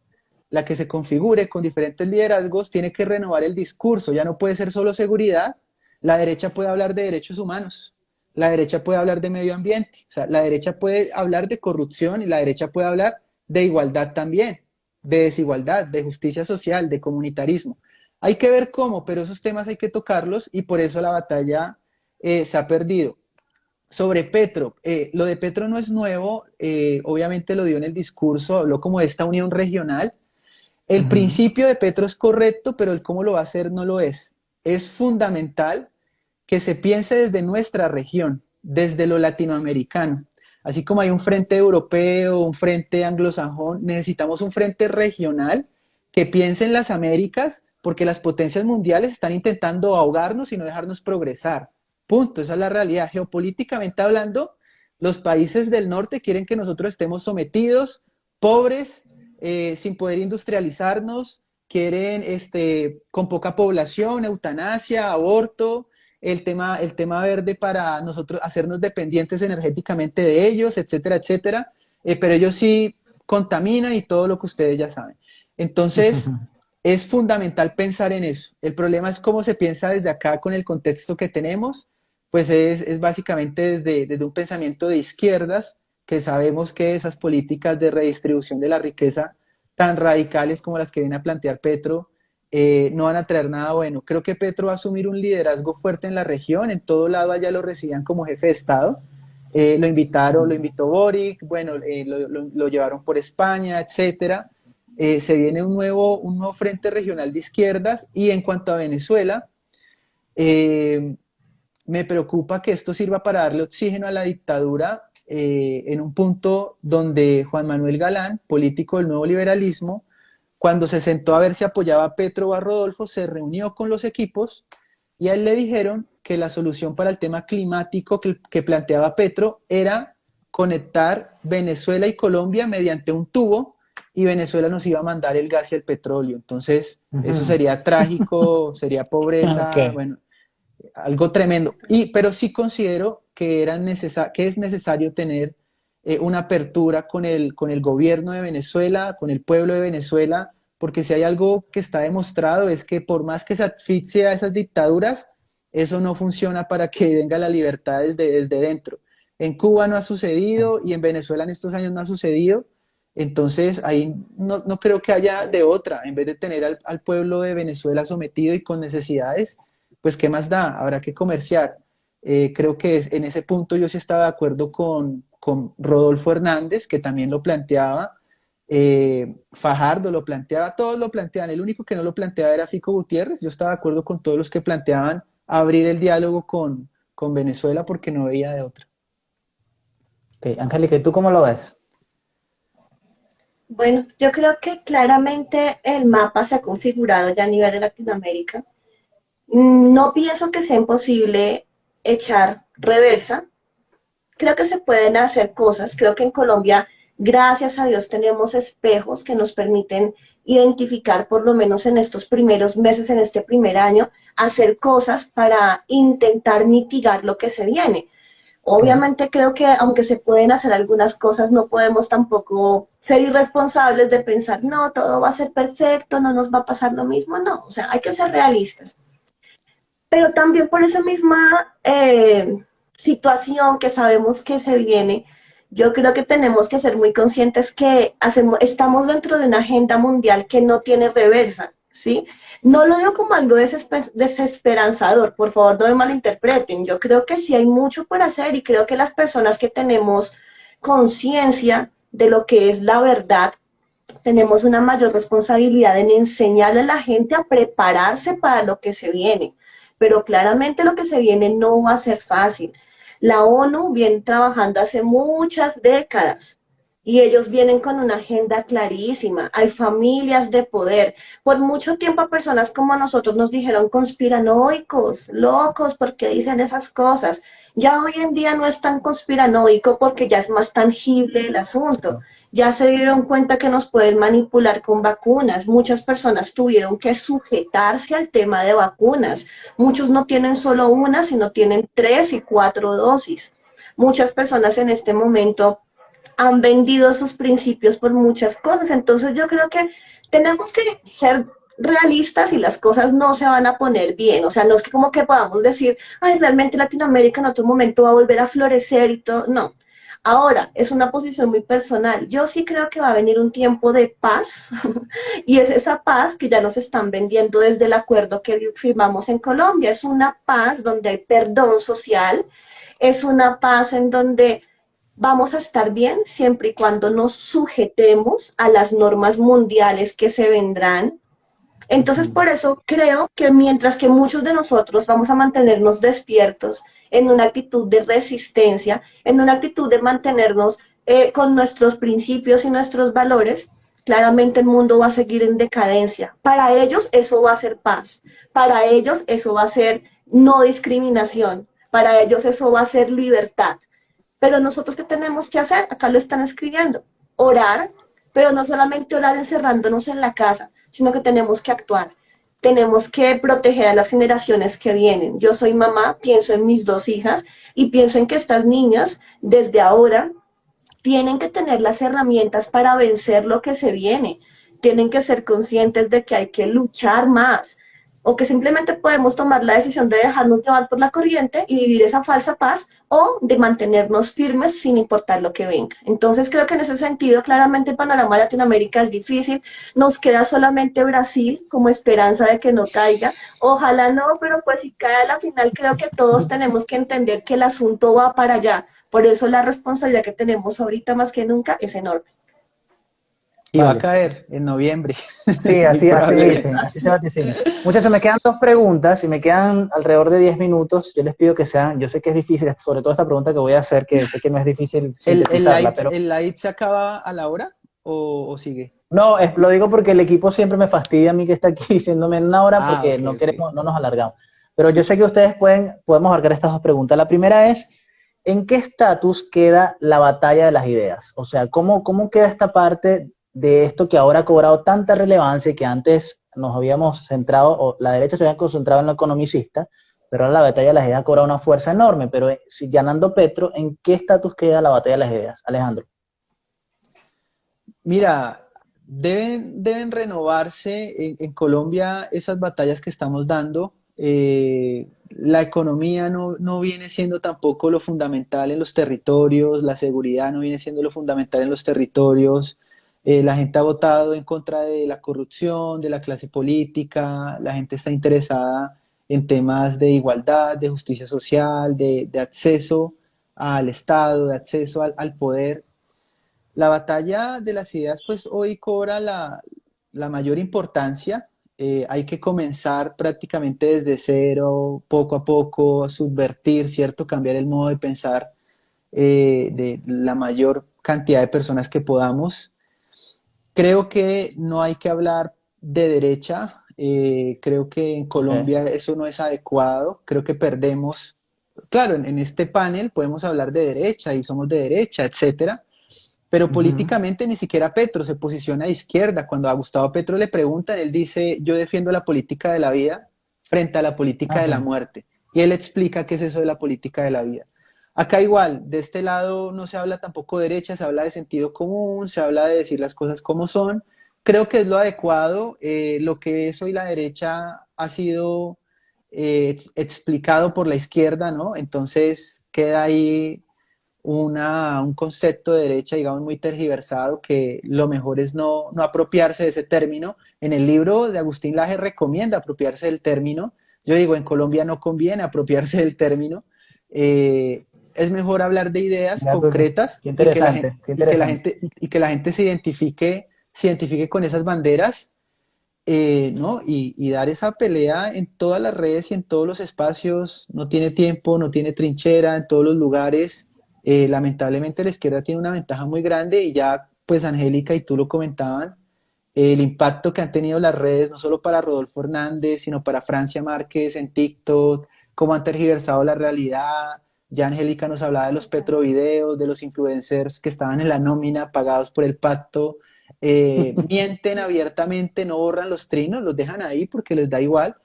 la que se configure con diferentes liderazgos, tiene que renovar el discurso, ya no puede ser solo seguridad, la derecha puede hablar de derechos humanos, la derecha puede hablar de medio ambiente, o sea, la derecha puede hablar de corrupción y la derecha puede hablar de igualdad también, de desigualdad, de justicia social, de comunitarismo. Hay que ver cómo, pero esos temas hay que tocarlos y por eso la batalla se ha perdido. Sobre Petro, lo de Petro no es nuevo, obviamente lo dio en el discurso, habló como de esta unión regional. El principio de Petro es correcto, pero el cómo lo va a hacer no lo es. Es fundamental que se piense desde nuestra región, desde lo latinoamericano. Así como hay un frente europeo, un frente anglosajón, necesitamos un frente regional que piense en las Américas, porque las potencias mundiales están intentando ahogarnos y no dejarnos progresar. Punto, esa es la realidad. Geopolíticamente hablando, los países del norte quieren que nosotros estemos sometidos, pobres, sin poder industrializarnos, quieren con poca población, eutanasia, aborto, el tema verde para nosotros hacernos dependientes energéticamente de ellos, etcétera, etcétera, pero ellos sí contaminan y todo lo que ustedes ya saben. Entonces, es fundamental pensar en eso. El problema es cómo se piensa desde acá con el contexto que tenemos, pues es básicamente desde un pensamiento de izquierdas, que sabemos que esas políticas de redistribución de la riqueza tan radicales como las que viene a plantear Petro, no van a traer nada bueno. Creo que Petro va a asumir un liderazgo fuerte en la región, en todo lado allá lo recibían como jefe de Estado, lo invitó Boric, bueno, lo llevaron por España, etcétera. Se viene un nuevo frente regional de izquierdas y en cuanto a Venezuela, me preocupa que esto sirva para darle oxígeno a la dictadura en un punto donde Juan Manuel Galán, político del nuevo liberalismo, cuando se sentó a ver si apoyaba a Petro o a Rodolfo, se reunió con los equipos y a él le dijeron que la solución para el tema climático que planteaba Petro era conectar Venezuela y Colombia mediante un tubo y Venezuela nos iba a mandar el gas y el petróleo. Entonces, eso sería trágico, sería pobreza, bueno, algo tremendo. Pero sí considero que es necesario tener una apertura con el gobierno de Venezuela, con el pueblo de Venezuela, porque si hay algo que está demostrado es que por más que se asfixie a esas dictaduras, eso no funciona para que venga la libertad desde dentro. En Cuba no ha sucedido y en Venezuela en estos años no ha sucedido, entonces ahí no creo que haya de otra, en vez de tener al pueblo de Venezuela sometido y con necesidades, pues ¿qué más da? Habrá que comerciar. Creo que en ese punto yo sí estaba de acuerdo con Rodolfo Hernández, que también lo planteaba, Fajardo lo planteaba, todos lo planteaban, el único que no lo planteaba era Fico Gutiérrez. Yo estaba de acuerdo con todos los que planteaban abrir el diálogo con Venezuela porque no veía de otra. Ok, Angélica, ¿y tú cómo lo ves? Bueno, yo creo que claramente el mapa se ha configurado ya a nivel de Latinoamérica. No pienso que sea imposible echar reversa. Creo que se pueden hacer cosas. Creo que en Colombia, gracias a Dios, tenemos espejos que nos permiten identificar, por lo menos en estos primeros meses, en este primer año, hacer cosas para intentar mitigar lo que se viene. Ok. Obviamente creo que aunque se pueden hacer algunas cosas, no podemos tampoco ser irresponsables de pensar, no, todo va a ser perfecto, no nos va a pasar lo mismo, no, o sea, hay que ser realistas. Pero también por esa misma situación que sabemos que se viene, yo creo que tenemos que ser muy conscientes que estamos dentro de una agenda mundial que no tiene reversa, ¿sí? No lo digo como algo desesperanzador, por favor no me malinterpreten, yo creo que sí hay mucho por hacer y creo que las personas que tenemos conciencia de lo que es la verdad, tenemos una mayor responsabilidad en enseñarle a la gente a prepararse para lo que se viene. Pero claramente lo que se viene no va a ser fácil. La ONU viene trabajando hace muchas décadas y ellos vienen con una agenda clarísima. Hay familias de poder. Por mucho tiempo a personas como nosotros nos dijeron conspiranoicos, locos, porque dicen esas cosas. Ya hoy en día no es tan conspiranoico porque ya es más tangible el asunto. Ya se dieron cuenta que nos pueden manipular con vacunas. Muchas personas tuvieron que sujetarse al tema de vacunas. Muchos no tienen solo una, sino tienen 3 y 4 dosis. Muchas personas en este momento han vendido sus principios por muchas cosas. Entonces yo creo que tenemos que ser realistas y las cosas no se van a poner bien. O sea, no es que como que podamos decir, ay, realmente Latinoamérica en otro momento va a volver a florecer y todo. No. Ahora, es una posición muy personal. Yo sí creo que va a venir un tiempo de paz y es esa paz que ya nos están vendiendo desde el acuerdo que firmamos en Colombia. Es una paz donde hay perdón social, es una paz en donde vamos a estar bien siempre y cuando nos sujetemos a las normas mundiales que se vendrán. Entonces, Ujú. por eso creo que mientras que muchos de nosotros vamos a mantenernos despiertos en una actitud de resistencia, en una actitud de mantenernos con nuestros principios y nuestros valores, claramente el mundo va a seguir en decadencia. Para ellos eso va a ser paz, para ellos eso va a ser no discriminación, para ellos eso va a ser libertad. Pero nosotros, ¿qué tenemos que hacer? Acá lo están escribiendo. Orar, pero no solamente orar encerrándonos en la casa, sino que tenemos que actuar. Tenemos que proteger a las generaciones que vienen. Yo soy mamá, pienso en mis 2 hijas y pienso en que estas niñas, desde ahora, tienen que tener las herramientas para vencer lo que se viene. Tienen que ser conscientes de que hay que luchar más o que simplemente podemos tomar la decisión de dejarnos llevar por la corriente y vivir esa falsa paz o de mantenernos firmes sin importar lo que venga. Entonces creo que en ese sentido claramente el panorama de Latinoamérica es difícil. Nos queda solamente Brasil como esperanza de que no caiga. Ojalá no, pero pues si cae a la final creo que todos tenemos que entender que el asunto va para allá. Por eso la responsabilidad que tenemos ahorita más que nunca es enorme. Y va a Vale. caer en noviembre, Sí, muy así dicen, probablemente. así se vaticina. Muchachos, me quedan dos preguntas y me quedan alrededor de 10 minutos. Yo les pido que sean, yo sé que es difícil, sobre todo esta pregunta que voy a hacer, que sé que no es difícil sintetizarla, pero El light se acaba a la hora o sigue? no, lo digo porque el equipo siempre me fastidia a mí que está aquí diciéndome en una hora Ah, porque ok, no ok. queremos, no nos alargamos. Pero yo sé que ustedes podemos abarcar estas dos preguntas. La primera es, ¿en qué estatus queda la batalla de las ideas? O sea, ¿cómo queda esta parte de esto que ahora ha cobrado tanta relevancia y que antes nos habíamos centrado, o la derecha se había concentrado en lo economicista, pero ahora la batalla de las ideas ha cobrado una fuerza enorme? Pero si ganando Petro, ¿en qué estatus queda la batalla de las ideas? Alejandro. Mira, deben renovarse en Colombia esas batallas que estamos dando. La economía no viene siendo tampoco lo fundamental en los territorios, la seguridad no viene siendo lo fundamental en los territorios. La gente ha votado en contra de la corrupción, de la clase política, la gente está interesada en temas de igualdad, de justicia social, de acceso al Estado, de acceso al poder. La batalla de las ideas, pues hoy cobra la mayor importancia hay que comenzar prácticamente desde cero, poco a poco, subvertir, ¿cierto? Cambiar el modo de pensar de la mayor cantidad de personas que podamos. Creo que no hay que hablar de derecha, creo que en Ok. Colombia eso no es adecuado, creo que perdemos, claro, en este panel podemos hablar de derecha y somos de derecha, etcétera, pero Ujú. políticamente ni siquiera Petro se posiciona de izquierda. Cuando a Gustavo Petro le preguntan, él dice, yo defiendo la política de la vida frente a la política Ah, de sí. la muerte. Y él explica qué es eso de la política de la vida. Acá igual, de este lado no se habla tampoco de derecha, se habla de sentido común, se habla de decir las cosas como son. Creo que es lo adecuado. Lo que es hoy la derecha ha sido explicado por la izquierda, ¿no? Entonces queda ahí un concepto de derecha, digamos, muy tergiversado, que lo mejor es no apropiarse de ese término. En el libro de Agustín Laje recomienda apropiarse del término. Yo digo, en Colombia no conviene apropiarse del término. Es mejor hablar de ideas Mira tú, concretas qué y que la gente, interesante, qué interesante. y que la gente se identifique con esas banderas, ¿no? Y dar esa pelea en todas las redes y en todos los espacios. No tiene tiempo, no tiene trinchera en todos los lugares. Lamentablemente la izquierda tiene una ventaja muy grande y ya, pues Angélica y tú lo comentaban, el impacto que han tenido las redes, no solo para Rodolfo Hernández, sino para Francia Márquez en TikTok, cómo han tergiversado la realidad. Ya Angélica nos hablaba de los petrovideos, de los influencers que estaban en la nómina pagados por el pacto. Mienten abiertamente, no borran los trinos, los dejan ahí porque les da igual,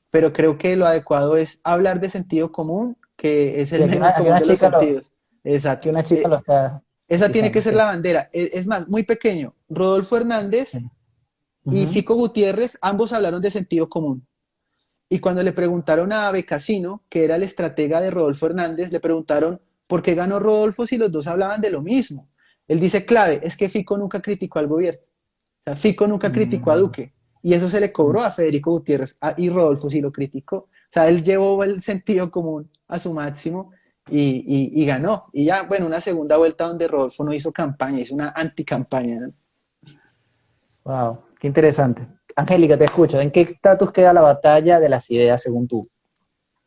pero creo que lo adecuado es hablar de sentido común, que es Sí, el menos aquí común una de los chica sentidos. aquí Exacto. una chica lo está Esa tiene que diciendo, ser sí. la bandera. Es más, muy pequeño. Rodolfo Sí. Hernández y Ujú. Fico Gutiérrez, ambos hablaron de sentido común. Y cuando le preguntaron a Becasino, que era el estratega de Rodolfo Hernández, le preguntaron por qué ganó Rodolfo si los dos hablaban de lo mismo. Él dice, clave, es que Fico nunca criticó al gobierno. O sea, Fico nunca criticó a Mm, Duque. Y eso se le cobró a Federico Gutiérrez, y Rodolfo sí lo criticó. O sea, él llevó el sentido común a su máximo y ganó. Y ya, bueno, una segunda vuelta donde Rodolfo no hizo campaña, hizo una anticampaña, ¿no? wow, qué interesante. Angélica, te escucho. ¿En qué estatus queda la batalla de las ideas según tú?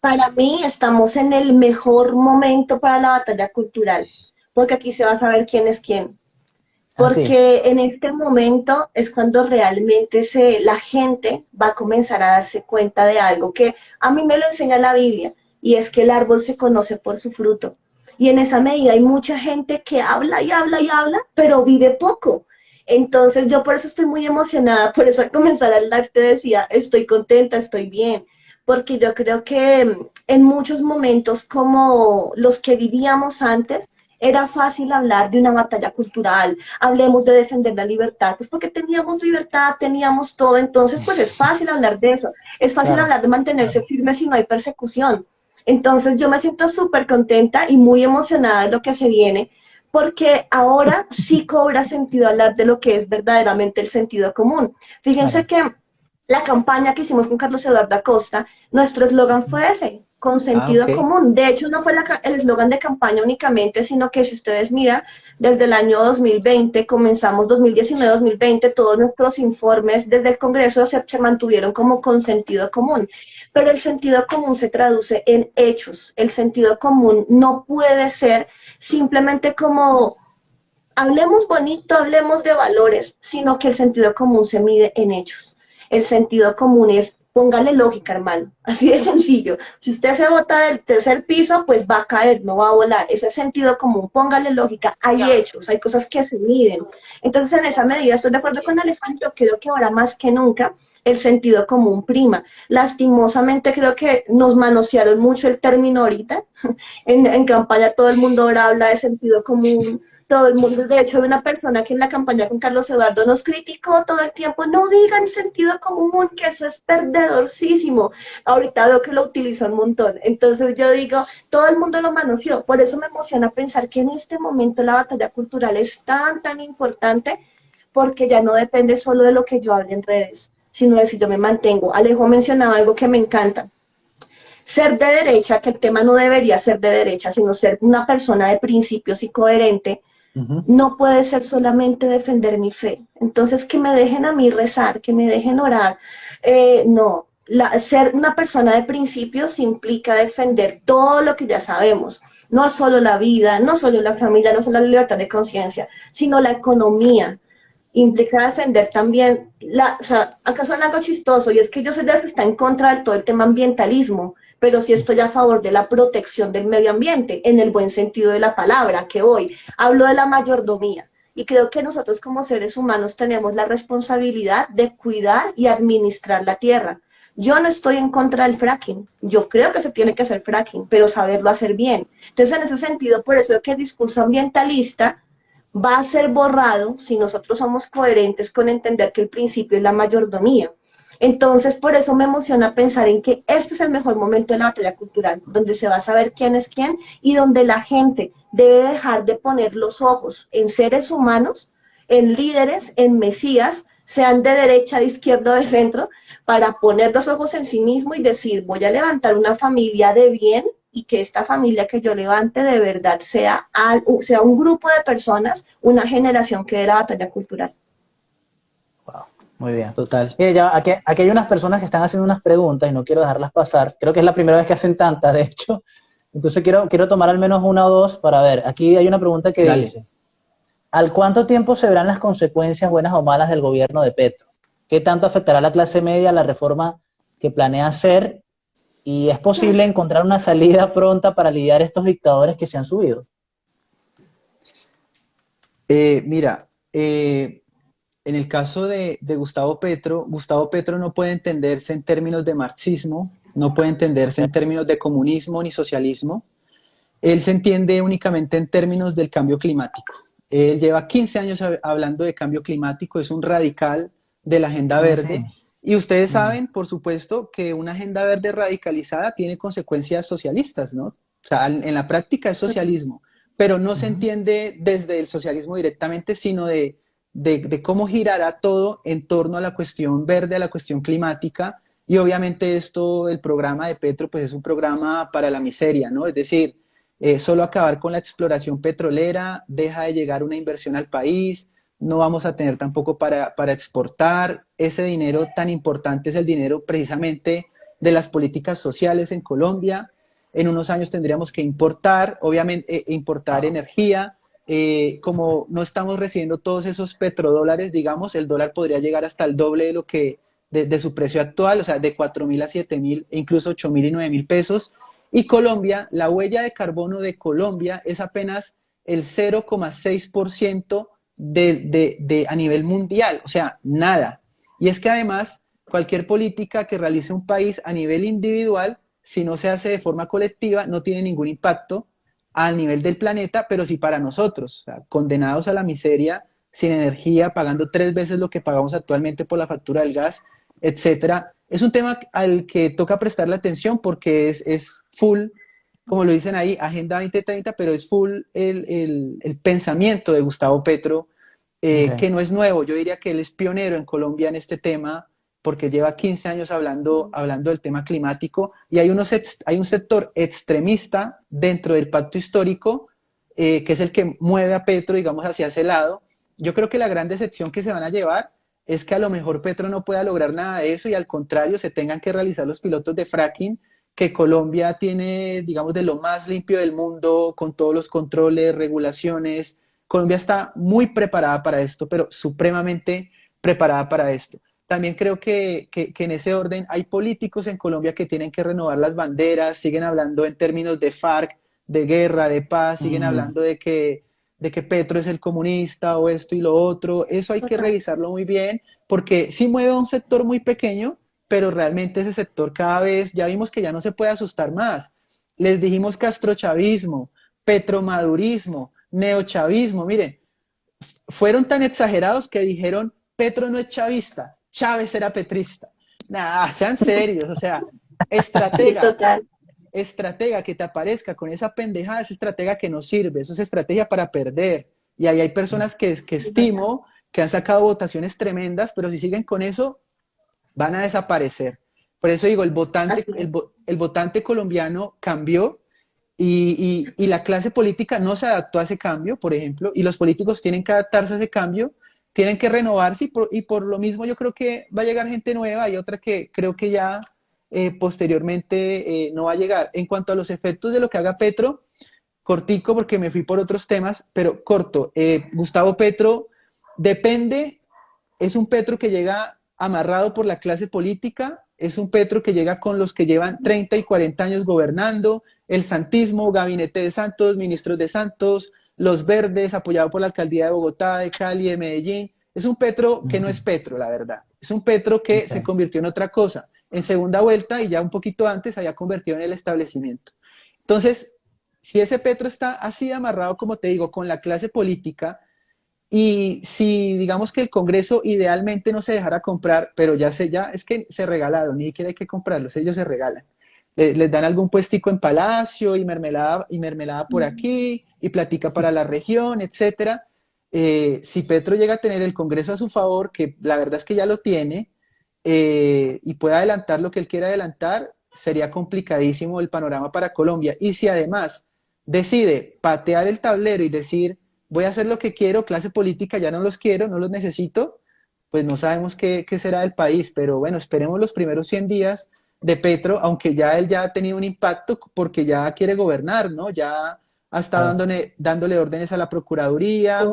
Para mí estamos en el mejor momento para la batalla cultural, porque aquí se va a saber quién es quién. Ah, sí. Porque en este momento es cuando realmente la gente va a comenzar a darse cuenta de algo que a mí me lo enseña la Biblia, y es que el árbol se conoce por su fruto. Y en esa medida hay mucha gente que habla y habla y habla, pero vive poco. Entonces yo por eso estoy muy emocionada, por eso al comenzar el live te decía, estoy contenta, estoy bien, porque yo creo que en muchos momentos como los que vivíamos antes, era fácil hablar de una batalla cultural, hablemos de defender la libertad, pues porque teníamos libertad, teníamos todo, entonces pues es fácil hablar de eso, es fácil Claro. hablar de mantenerse firme si no hay persecución. Entonces yo me siento súper contenta y muy emocionada de lo que se viene, porque ahora sí cobra sentido hablar de lo que es verdaderamente el sentido común. Fíjense Claro. que la campaña que hicimos con Carlos Eduardo Acosta, nuestro eslogan Ujú. fue ese, con Ah, ok. sentido común. De hecho, no fue el eslogan de campaña únicamente, sino que si ustedes miran, desde el año 2020, comenzamos 2019-2020, todos nuestros informes desde el Congreso se mantuvieron como con sentido común. Pero el sentido común se traduce en hechos. El sentido común no puede ser simplemente como hablemos bonito, hablemos de valores, sino que el sentido común se mide en hechos. El sentido común es, póngale lógica, hermano, así de sencillo. Si usted se bota del tercer piso, pues va a caer, no va a volar. Ese es sentido común, póngale lógica. Hay hechos, hay cosas que se miden. Entonces, en esa medida, estoy de acuerdo con Alejandro, creo que ahora más que nunca el sentido común prima. Lastimosamente creo que nos manosearon mucho el término ahorita. En campaña todo el mundo ahora habla de sentido común, todo el mundo, de hecho, hay una persona que en la campaña con Carlos Eduardo nos criticó todo el tiempo, no digan sentido común, que eso es perdedorcísimo. Ahorita veo que lo utiliza un montón. Entonces yo digo, todo el mundo lo manoseó. Por eso me emociona pensar que en este momento la batalla cultural es tan importante, porque ya no depende solo de lo que yo hable en redes, sino de si yo me mantengo. Alejo mencionaba algo que me encanta. Ser de derecha, que el tema no debería ser de derecha, sino ser una persona de principios y coherente, Ujú. no puede ser solamente defender mi fe. Entonces, que me dejen a mí rezar, que me dejen orar. No, ser una persona de principios implica defender todo lo que ya sabemos. No solo la vida, no solo la familia, no solo la libertad de conciencia, sino la economía. Implica defender también, o sea, acá suena algo chistoso, y es que yo soy de las que está en contra de todo el tema ambientalismo, pero sí estoy a favor de la protección del medio ambiente, en el buen sentido de la palabra, que hoy hablo de la mayordomía. Y creo que nosotros como seres humanos tenemos la responsabilidad de cuidar y administrar la tierra. Yo no estoy en contra del fracking. Yo creo que se tiene que hacer fracking, pero saberlo hacer bien. Entonces, en ese sentido, por eso es que el discurso ambientalista va a ser borrado si nosotros somos coherentes con entender que el principio es la mayordomía. Entonces, por eso me emociona pensar en que este es el mejor momento de la batalla cultural, donde se va a saber quién es quién y donde la gente debe dejar de poner los ojos en seres humanos, en líderes, en mesías, sean de derecha, de izquierda o de centro, para poner los ojos en sí mismo y decir, voy a levantar una familia de bien y que esta familia que yo levante de verdad sea un grupo de personas, una generación que dé la batalla cultural. Wow, muy bien. Total. Aquí hay unas personas que están haciendo unas preguntas y no quiero dejarlas pasar. Creo que es la primera vez que hacen tantas, de hecho. Entonces quiero tomar al menos una o dos para ver. Aquí hay una pregunta que Dale. dice, ¿al cuánto tiempo se verán las consecuencias buenas o malas del gobierno de Petro? ¿Qué tanto afectará a la clase media la reforma que planea hacer? ¿Y es posible encontrar una salida pronta para lidiar estos dictadores que se han subido? Mira, en el caso de Gustavo Petro no puede entenderse en términos de marxismo, no puede entenderse en términos de comunismo ni socialismo. Él se entiende únicamente en términos del cambio climático. Él lleva 15 años hablando de cambio climático, es un radical de la agenda Ah, sí. verde. Y ustedes saben, por supuesto, que una agenda verde radicalizada tiene consecuencias socialistas, ¿no? O sea, en la práctica es socialismo, pero no se entiende desde el socialismo directamente, sino de cómo girará todo en torno a la cuestión verde, a la cuestión climática. Y obviamente esto, el programa de Petro, pues es un programa para la miseria, ¿no? Es decir, solo acabar con la exploración petrolera, deja de llegar una inversión al país, no vamos a tener tampoco para exportar. Ese dinero tan importante es el dinero precisamente de las políticas sociales en Colombia. En unos años tendríamos que importar, obviamente, importar energía. Como no estamos recibiendo todos esos petrodólares, digamos, el dólar podría llegar hasta el doble de lo que de su precio actual, o sea, de 4.000 a 7.000, e incluso 8.000 y 9.000 pesos. Y Colombia, la huella de carbono de Colombia es apenas el 0,6% a nivel mundial, o sea, nada. Y es que además, cualquier política que realice un país a nivel individual, si no se hace de forma colectiva, no tiene ningún impacto a nivel del planeta, pero sí para nosotros, o sea, condenados a la miseria, sin energía, pagando 3 veces lo que pagamos actualmente por la factura del gas, etcétera. Es un tema al que toca prestarle atención porque es full, como lo dicen ahí, Agenda 2030, pero es full el pensamiento de Gustavo Petro, Okay. que no es nuevo. Yo diría que él es pionero en Colombia en este tema porque lleva 15 años hablando del tema climático y hay un sector extremista dentro del pacto histórico que es el que mueve a Petro, digamos, hacia ese lado. Yo creo que la gran decepción que se van a llevar es que a lo mejor Petro no pueda lograr nada de eso y al contrario se tengan que realizar los pilotos de fracking que Colombia tiene, digamos, de lo más limpio del mundo, con todos los controles, regulaciones. Colombia está muy preparada para esto, pero supremamente preparada para esto. También creo que en ese orden hay políticos en Colombia que tienen que renovar las banderas, siguen hablando en términos de FARC, de guerra, de paz, siguen hablando de que Petro es el comunista o esto y lo otro. Eso hay que Total. revisarlo muy bien porque sí mueve a un sector muy pequeño, pero realmente ese sector cada vez, ya vimos que ya no se puede asustar más. Les dijimos castrochavismo, petromadurismo, neochavismo, miren, fueron tan exagerados que dijeron Petro no es chavista, Chávez era petrista. Nah, sean serios, o sea, Sí, estratega, total. estratega que te aparezca con esa pendejada, es estratega que no sirve, eso es estrategia para perder. Y ahí hay personas que Sí, total. estimo, que han sacado votaciones tremendas, pero si siguen con eso, van a desaparecer. Por eso digo, Así es. el votante colombiano cambió y la clase política no se adaptó a ese cambio, por ejemplo, y los políticos tienen que adaptarse a ese cambio, tienen que renovarse y por lo mismo yo creo que va a llegar gente nueva y otra que creo que ya posteriormente no va a llegar. En cuanto a los efectos de lo que haga Petro, cortico porque me fui por otros temas, pero corto. Gustavo Petro depende, es un Petro que llega amarrado por la clase política, es un Petro que llega con los que llevan 30 y 40 años gobernando, el santismo, gabinete de Santos, ministros de Santos, los verdes, apoyado por la alcaldía de Bogotá, de Cali, de Medellín. Es un Petro que no es Petro, la verdad. Es un Petro que se convirtió en otra cosa. En segunda vuelta y ya un poquito antes había convertido en el establecimiento. Entonces, si ese Petro está así amarrado, como te digo, con la clase política, y si digamos que el Congreso idealmente no se dejara comprar, pero ya es que se regalaron, ni siquiera hay que comprarlos, ellos se regalan. Les dan algún puestico en Palacio y mermelada por aquí, y platica para la región, etcétera. Si Petro llega a tener el Congreso a su favor, que la verdad es que ya lo tiene, y puede adelantar lo que él quiera adelantar, sería complicadísimo el panorama para Colombia. Y si además decide patear el tablero y decir, voy a hacer lo que quiero, clase política, ya no los quiero, no los necesito, pues no sabemos qué será del país. Pero bueno, esperemos los primeros 100 días de Petro, aunque él ya ha tenido un impacto porque ya quiere gobernar, ¿no? Ya ha estado dándole órdenes a la Procuraduría,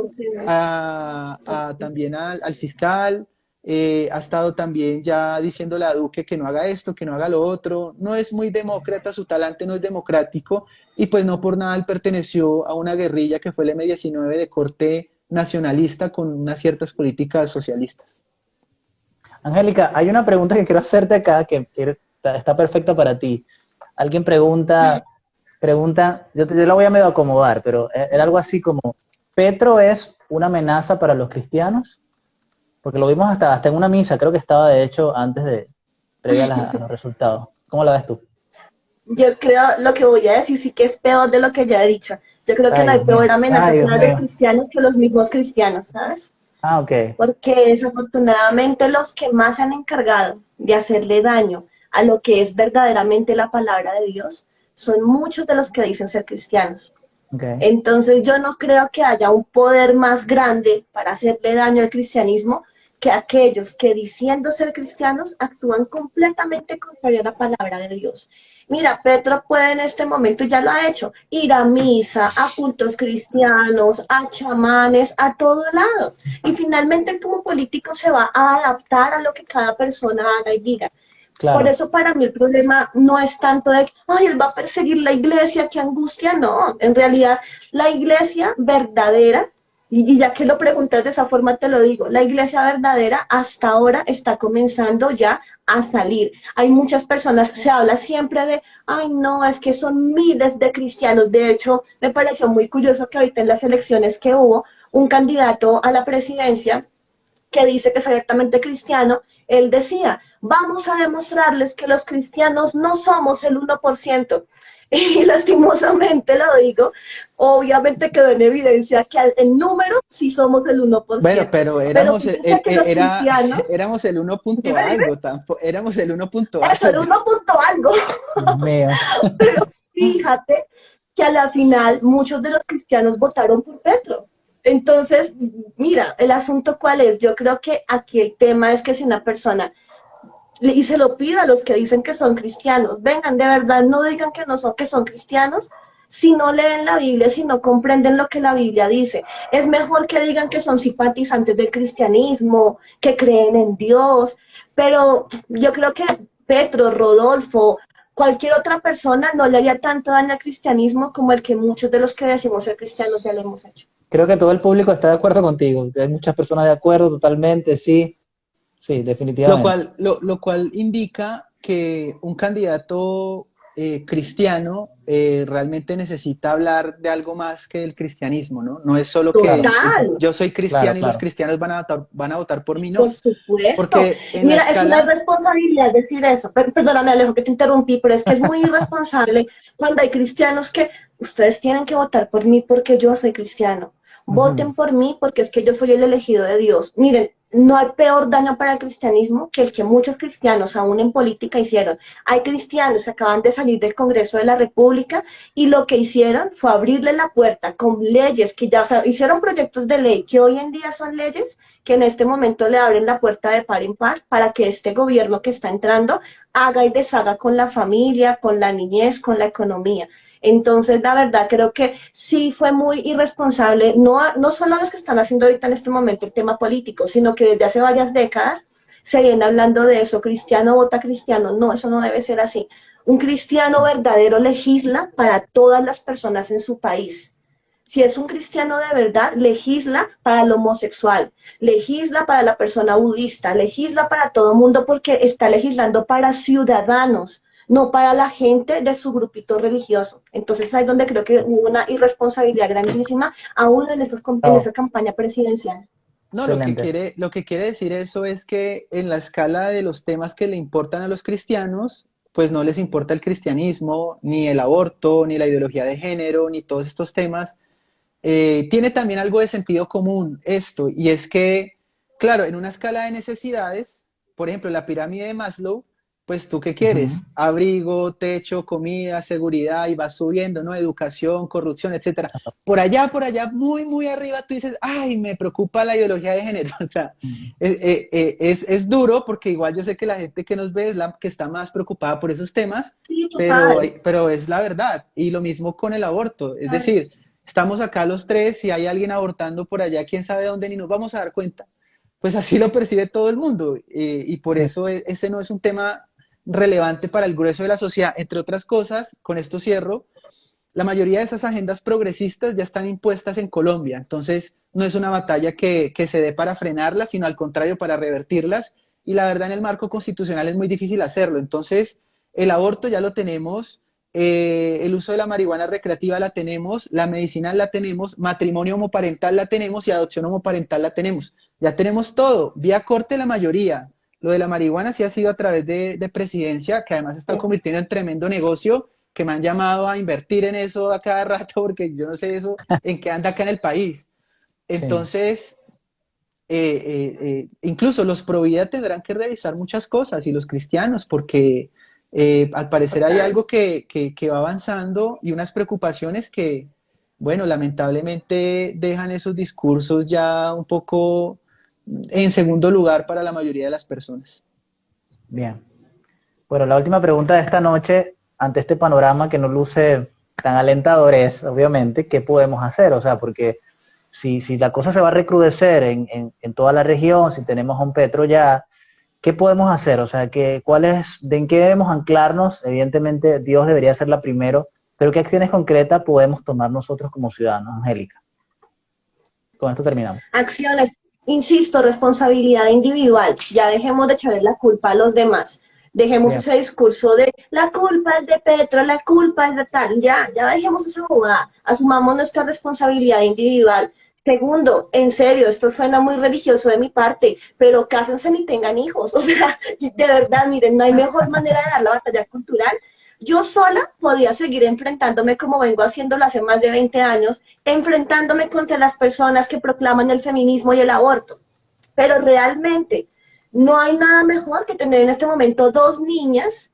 también al fiscal, ha estado también ya diciéndole a Duque que no haga esto, que no haga lo otro. No es muy demócrata, su talante no es democrático, y pues no por nada él perteneció a una guerrilla que fue el M-19 de corte nacionalista con unas ciertas políticas socialistas. Angélica, hay una pregunta que quiero hacerte acá que está perfecta para ti. Alguien pregunta, yo la voy a medio acomodar, pero era algo así como, ¿Petro es una amenaza para los cristianos? Porque lo vimos hasta en una misa, creo que estaba de hecho previa a los resultados. ¿Cómo la ves tú? Yo creo, lo que voy a decir sí que es peor de lo que ya he dicho. Yo creo que no hay peor amenaza para los cristianos que los mismos cristianos, ¿sabes? Ok. Porque desafortunadamente los que más se han encargado de hacerle daño a lo que es verdaderamente la palabra de Dios son muchos de los que dicen ser cristianos. Okay. Entonces yo no creo que haya un poder más grande para hacerle daño al cristianismo que aquellos que diciendo ser cristianos actúan completamente contrario a la palabra de Dios. Mira, Petro puede en este momento, ya lo ha hecho, ir a misa, a cultos cristianos, a chamanes, a todo lado. Y finalmente como político se va a adaptar a lo que cada persona haga y diga. Claro. Por eso para mí el problema no es tanto de, ay, él va a perseguir la iglesia, qué angustia, no. En realidad, la iglesia verdadera, y ya que lo preguntas de esa forma te lo digo, la iglesia verdadera hasta ahora está comenzando ya a salir. Hay muchas personas, se habla siempre de, ay no, es que son miles de cristianos. De hecho, me pareció muy curioso que ahorita en las elecciones que hubo, un candidato a la presidencia que dice que es abiertamente cristiano, él decía, vamos a demostrarles que los cristianos no somos el 1%. Y lastimosamente lo digo, obviamente quedó en evidencia que en número sí somos el 1%. Bueno, pero éramos el 1 punto algo, éramos el 1 punto algo. Eso, el 1 punto algo. Pero fíjate que a la final muchos de los cristianos votaron por Petro. Entonces, mira, el asunto cuál es, yo creo que aquí el tema es que si una persona, y se lo pida a los que dicen que son cristianos, vengan, de verdad, no digan que no son, que son cristianos, si no leen la Biblia, si no comprenden lo que la Biblia dice. Es mejor que digan que son simpatizantes del cristianismo, que creen en Dios, pero yo creo que Petro, Rodolfo, cualquier otra persona no le haría tanto daño al cristianismo como el que muchos de los que decimos ser cristianos ya lo hemos hecho. Creo que todo el público está de acuerdo contigo, hay muchas personas de acuerdo totalmente, sí. Sí, definitivamente. Lo cual indica que un candidato cristiano realmente necesita hablar de algo más que el cristianismo, ¿no? No es solo que yo soy cristiano y los cristianos van a votar por mí, ¿no? Por supuesto. Porque mira, es una irresponsabilidad decir eso. Perdóname, Alejo, que te interrumpí, pero es que es muy irresponsable cuando hay cristianos que ustedes tienen que votar por mí porque yo soy cristiano. Voten por mí porque es que yo soy el elegido de Dios. Miren, no hay peor daño para el cristianismo que el que muchos cristianos, aún en política, hicieron. Hay cristianos que acaban de salir del Congreso de la República y lo que hicieron fue abrirle la puerta con leyes que ya, o sea, hicieron proyectos de ley que hoy en día son leyes que en este momento le abren la puerta de par en par para que este gobierno que está entrando haga y deshaga con la familia, con la niñez, con la economía. Entonces, la verdad, creo que sí fue muy irresponsable, no solo los que están haciendo ahorita en este momento el tema político, sino que desde hace varias décadas se viene hablando de eso, cristiano vota cristiano. No, eso no debe ser así. Un cristiano verdadero legisla para todas las personas en su país. Si es un cristiano de verdad, legisla para el homosexual, legisla para la persona budista, legisla para todo el mundo porque está legislando para ciudadanos, no para la gente de su grupito religioso. Entonces ahí es donde creo que hubo una irresponsabilidad grandísima, aún en esta campaña presidencial. No, Excelente. lo que quiere decir eso es que en la escala de los temas que le importan a los cristianos, pues no les importa el cristianismo, ni el aborto, ni la ideología de género, ni todos estos temas. Tiene también algo de sentido común esto, y es que, claro, en una escala de necesidades, por ejemplo, la pirámide de Maslow, pues tú qué Ujú. quieres, abrigo, techo, comida, seguridad, y vas subiendo, ¿no? Educación, corrupción, etcétera. Por allá, muy, muy arriba, tú dices, ay, me preocupa la ideología de género. O sea, Ujú. es duro porque igual yo sé que la gente que nos ve es la que está más preocupada por esos temas, Sí, total. pero es la verdad. Y lo mismo con el aborto. Es decir, estamos acá los tres, si hay alguien abortando por allá, quién sabe dónde, ni nos vamos a dar cuenta. Pues así lo percibe todo el mundo, y por Sí, eso ese no es un tema relevante para el grueso de la sociedad. Entre otras cosas, con esto cierro, la mayoría de esas agendas progresistas ya están impuestas en Colombia, entonces no es una batalla que se dé para frenarlas, sino al contrario, para revertirlas, y la verdad en el marco constitucional es muy difícil hacerlo. Entonces el aborto ya lo tenemos, el uso de la marihuana recreativa la tenemos, la medicinal la tenemos, matrimonio homoparental la tenemos y adopción homoparental la tenemos. Ya tenemos todo, vía corte la mayoría. Lo de la marihuana sí ha sido a través de presidencia, que además se está convirtiendo en tremendo negocio, que me han llamado a invertir en eso a cada rato, porque yo no sé eso en qué anda acá en el país. sí. Entonces, incluso los pro vida tendrán que revisar muchas cosas, y los cristianos, porque al parecer hay algo que va avanzando, y unas preocupaciones que, bueno, lamentablemente dejan esos discursos ya un poco en segundo lugar para la mayoría de las personas. Bien. Bueno, la última pregunta de esta noche, ante este panorama que no luce tan alentador, es, obviamente, ¿qué podemos hacer? O sea, porque si la cosa se va a recrudecer en toda la región, si tenemos a un Petro ya, ¿qué podemos hacer? O sea, ¿en qué debemos anclarnos? Evidentemente, Dios debería ser la primero, pero ¿qué acciones concretas podemos tomar nosotros como ciudadanos, Angélica? Con esto terminamos. Acciones, insisto, responsabilidad individual. Ya dejemos de echarle la culpa a los demás. Dejemos Bien. ese discurso de la culpa es de Petro, la culpa es de tal. Ya dejemos esa jugada. Asumamos nuestra responsabilidad individual. Segundo, en serio, esto suena muy religioso de mi parte, pero cásense ni tengan hijos. O sea, de verdad, miren, no hay mejor manera de dar la batalla cultural. Yo sola podía seguir enfrentándome como vengo haciéndolo hace más de 20 años, enfrentándome contra las personas que proclaman el feminismo y el aborto. Pero realmente no hay nada mejor que tener en este momento dos niñas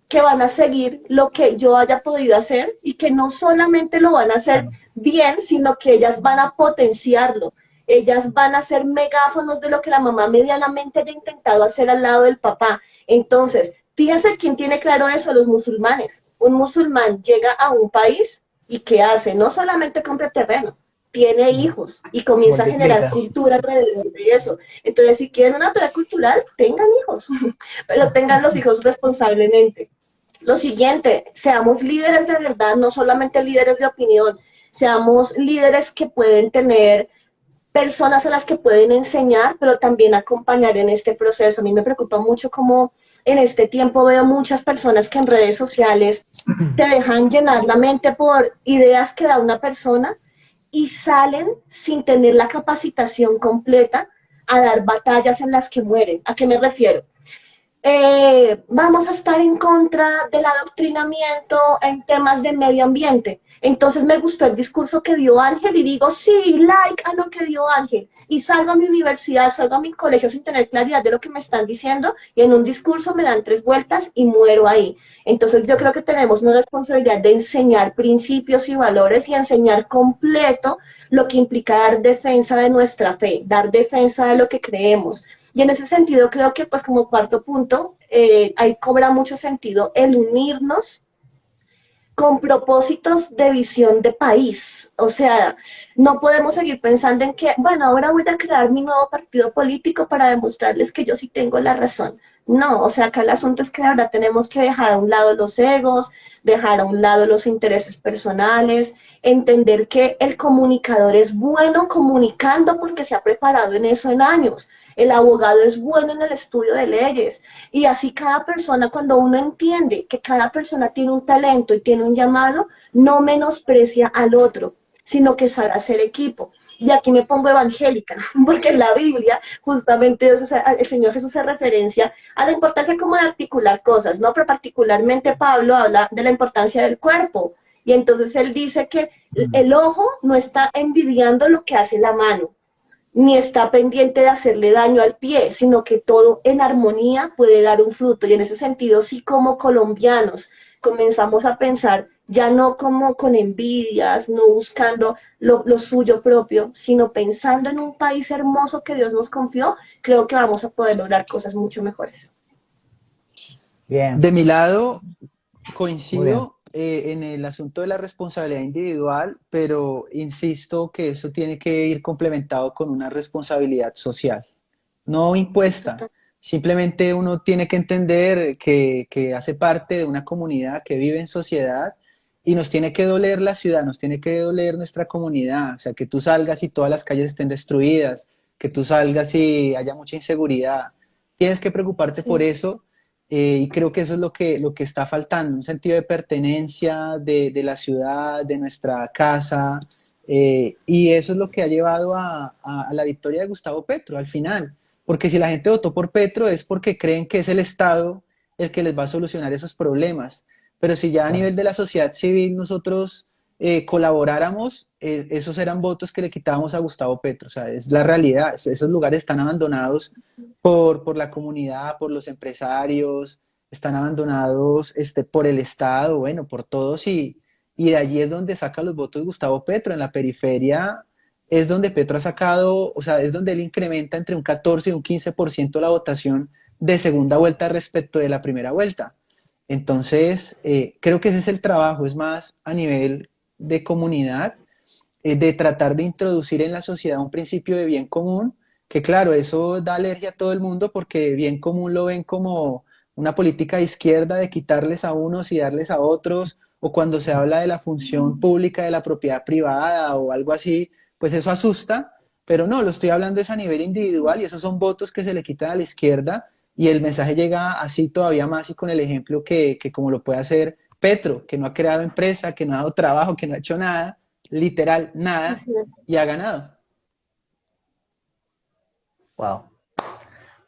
que van a seguir lo que yo haya podido hacer y que no solamente lo van a hacer Claro. bien, sino que ellas van a potenciarlo. Ellas van a ser megáfonos de lo que la mamá medianamente haya intentado hacer al lado del papá. Entonces, fíjense quién tiene claro eso, los musulmanes. Un musulmán llega a un país y ¿qué hace? No solamente compra terreno, tiene hijos y comienza a generar Multiplica. cultura alrededor de eso. Entonces, si quieren una tarea cultural, tengan hijos, pero tengan los hijos responsablemente. Lo siguiente, seamos líderes de verdad, no solamente líderes de opinión, seamos líderes que pueden tener personas a las que pueden enseñar, pero también acompañar en este proceso. A mí me preocupa mucho cómo en este tiempo veo muchas personas que en redes sociales te dejan llenar la mente por ideas que da una persona y salen sin tener la capacitación completa a dar batallas en las que mueren. ¿A qué me refiero? vamos a estar en contra del adoctrinamiento en temas de medio ambiente. Entonces me gustó el discurso que dio Ángel y digo, sí, like a lo que dio Ángel. Y salgo a mi universidad, salgo a mi colegio sin tener claridad de lo que me están diciendo y en un discurso me dan 3 vueltas y muero ahí. Entonces yo creo que tenemos una responsabilidad de enseñar principios y valores y enseñar completo lo que implica dar defensa de nuestra fe, dar defensa de lo que creemos. Y en ese sentido creo que pues como cuarto punto, ahí cobra mucho sentido el unirnos con propósitos de visión de país. O sea, no podemos seguir pensando en que, bueno, ahora voy a crear mi nuevo partido político para demostrarles que yo sí tengo la razón. No, o sea, acá el asunto es que de verdad tenemos que dejar a un lado los egos, dejar a un lado los intereses personales, entender que el comunicador es bueno comunicando porque se ha preparado en eso en años. El abogado es bueno en el estudio de leyes. Y así cada persona, cuando uno entiende que cada persona tiene un talento y tiene un llamado, no menosprecia al otro, sino que sabe hacer equipo. Y aquí me pongo evangélica, porque en la Biblia justamente el Señor Jesús hace referencia a la importancia como de articular cosas, ¿no? Pero particularmente Pablo habla de la importancia del cuerpo. Y entonces él dice que el ojo no está envidiando lo que hace la mano, ni está pendiente de hacerle daño al pie, sino que todo en armonía puede dar un fruto. Y en ese sentido, sí, como colombianos, comenzamos a pensar ya no como con envidias, no buscando lo suyo propio, sino pensando en un país hermoso que Dios nos confió, creo que vamos a poder lograr cosas mucho mejores. Bien, De mi lado, muy bien. coincido en el asunto de la responsabilidad individual, pero insisto que eso tiene que ir complementado con una responsabilidad social, no impuesta. Total. Simplemente uno tiene que entender que hace parte de una comunidad que vive en sociedad y nos tiene que doler la ciudad, nos tiene que doler nuestra comunidad. O sea, que tú salgas y todas las calles estén destruidas, que tú salgas y haya mucha inseguridad. Tienes que preocuparte por Sí. eso y creo que eso es lo que está faltando, un sentido de pertenencia de la ciudad, de nuestra casa, y eso es lo que ha llevado a la victoria de Gustavo Petro al final, porque si la gente votó por Petro es porque creen que es el Estado el que les va a solucionar esos problemas, pero si ya a Claro. nivel de la sociedad civil nosotros colaboráramos, esos eran votos que le quitábamos a Gustavo Petro, o sea, es la realidad, esos lugares están abandonados por la comunidad, por los empresarios, están abandonados por el Estado, bueno, por todos y de allí es donde saca los votos Gustavo Petro, en la periferia es donde Petro ha sacado, o sea, es donde él incrementa entre un 14 y un 15% la votación de segunda vuelta respecto de la primera vuelta. Entonces, creo que ese es el trabajo, es más a nivel de comunidad, de tratar de introducir en la sociedad un principio de bien común, que claro, eso da alergia a todo el mundo porque bien común lo ven como una política de izquierda de quitarles a unos y darles a otros, o cuando se habla de la función pública de la propiedad privada o algo así, pues eso asusta, pero no, lo estoy hablando es a nivel individual y esos son votos que se le quitan a la izquierda y el mensaje llega así todavía más y con el ejemplo que como lo puede hacer Petro, que no ha creado empresa, que no ha dado trabajo, que no ha hecho nada, literal nada, Así es. y ha ganado. Wow.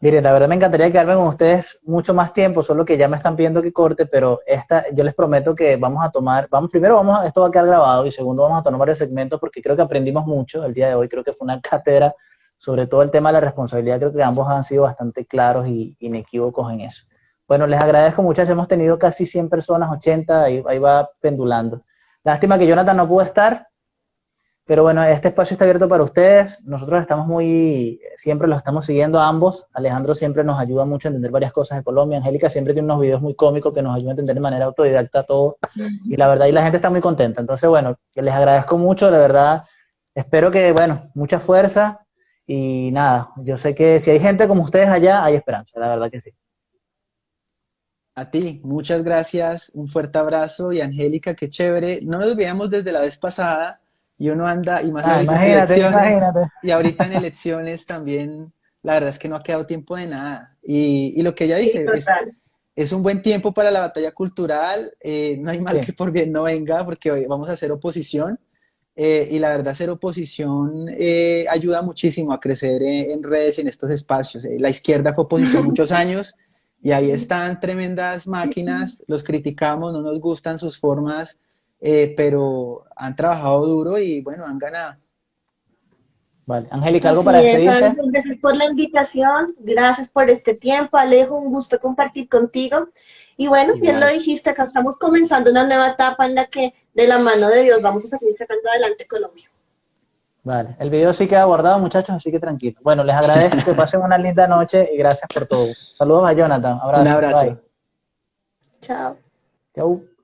Miren, la verdad me encantaría quedarme con ustedes mucho más tiempo, solo que ya me están pidiendo que corte, pero yo les prometo que vamos a tomar, primero esto va a quedar grabado y segundo vamos a tomar varios segmentos porque creo que aprendimos mucho el día de hoy, creo que fue una cátedra sobre todo el tema de la responsabilidad, creo que ambos han sido bastante claros y inequívocos en eso. Bueno, les agradezco muchachos, hemos tenido casi 100 personas, 80, ahí va pendulando. Lástima que Jonathan no pudo estar, pero bueno, este espacio está abierto para ustedes. Nosotros siempre los estamos siguiendo a ambos. Alejandro siempre nos ayuda mucho a entender varias cosas de Colombia. Angélica siempre tiene unos videos muy cómicos que nos ayudan a entender de manera autodidacta todo. Y la verdad, y la gente está muy contenta. Entonces, bueno, les agradezco mucho, la verdad. Espero que, bueno, mucha fuerza. Y nada, yo sé que si hay gente como ustedes allá, hay esperanza, la verdad que sí. A ti, muchas gracias, un fuerte abrazo y Angélica, qué chévere. No nos veíamos desde la vez pasada y uno anda, y más ahorita en Imagínate, elecciones, imagínate. y ahorita en elecciones también, la verdad es que no ha quedado tiempo de nada. Y lo que ella Sí, dice total. es un buen tiempo para la batalla cultural, no hay mal Sí. que por bien no venga, porque hoy vamos a hacer oposición, y la verdad hacer oposición ayuda muchísimo a crecer en redes y en estos espacios. La izquierda fue oposición muchos años, Y ahí están tremendas máquinas, los criticamos, no nos gustan sus formas, pero han trabajado duro y bueno, han ganado. Vale. Angélica, ¿algo Así para es, despedirte? Ángel, gracias por la invitación, gracias por este tiempo, Alejo, un gusto compartir contigo. Y bueno, bien lo Igual. dijiste, acá estamos comenzando una nueva etapa en la que de la mano de Dios vamos a seguir sacando adelante Colombia. Vale. El video sí queda guardado, muchachos, así que tranquilo. Bueno, les agradezco que pasen una linda noche y gracias por todo. Saludos a Jonathan. Un Abrazo. abrazo. Bye. Chao. Chau.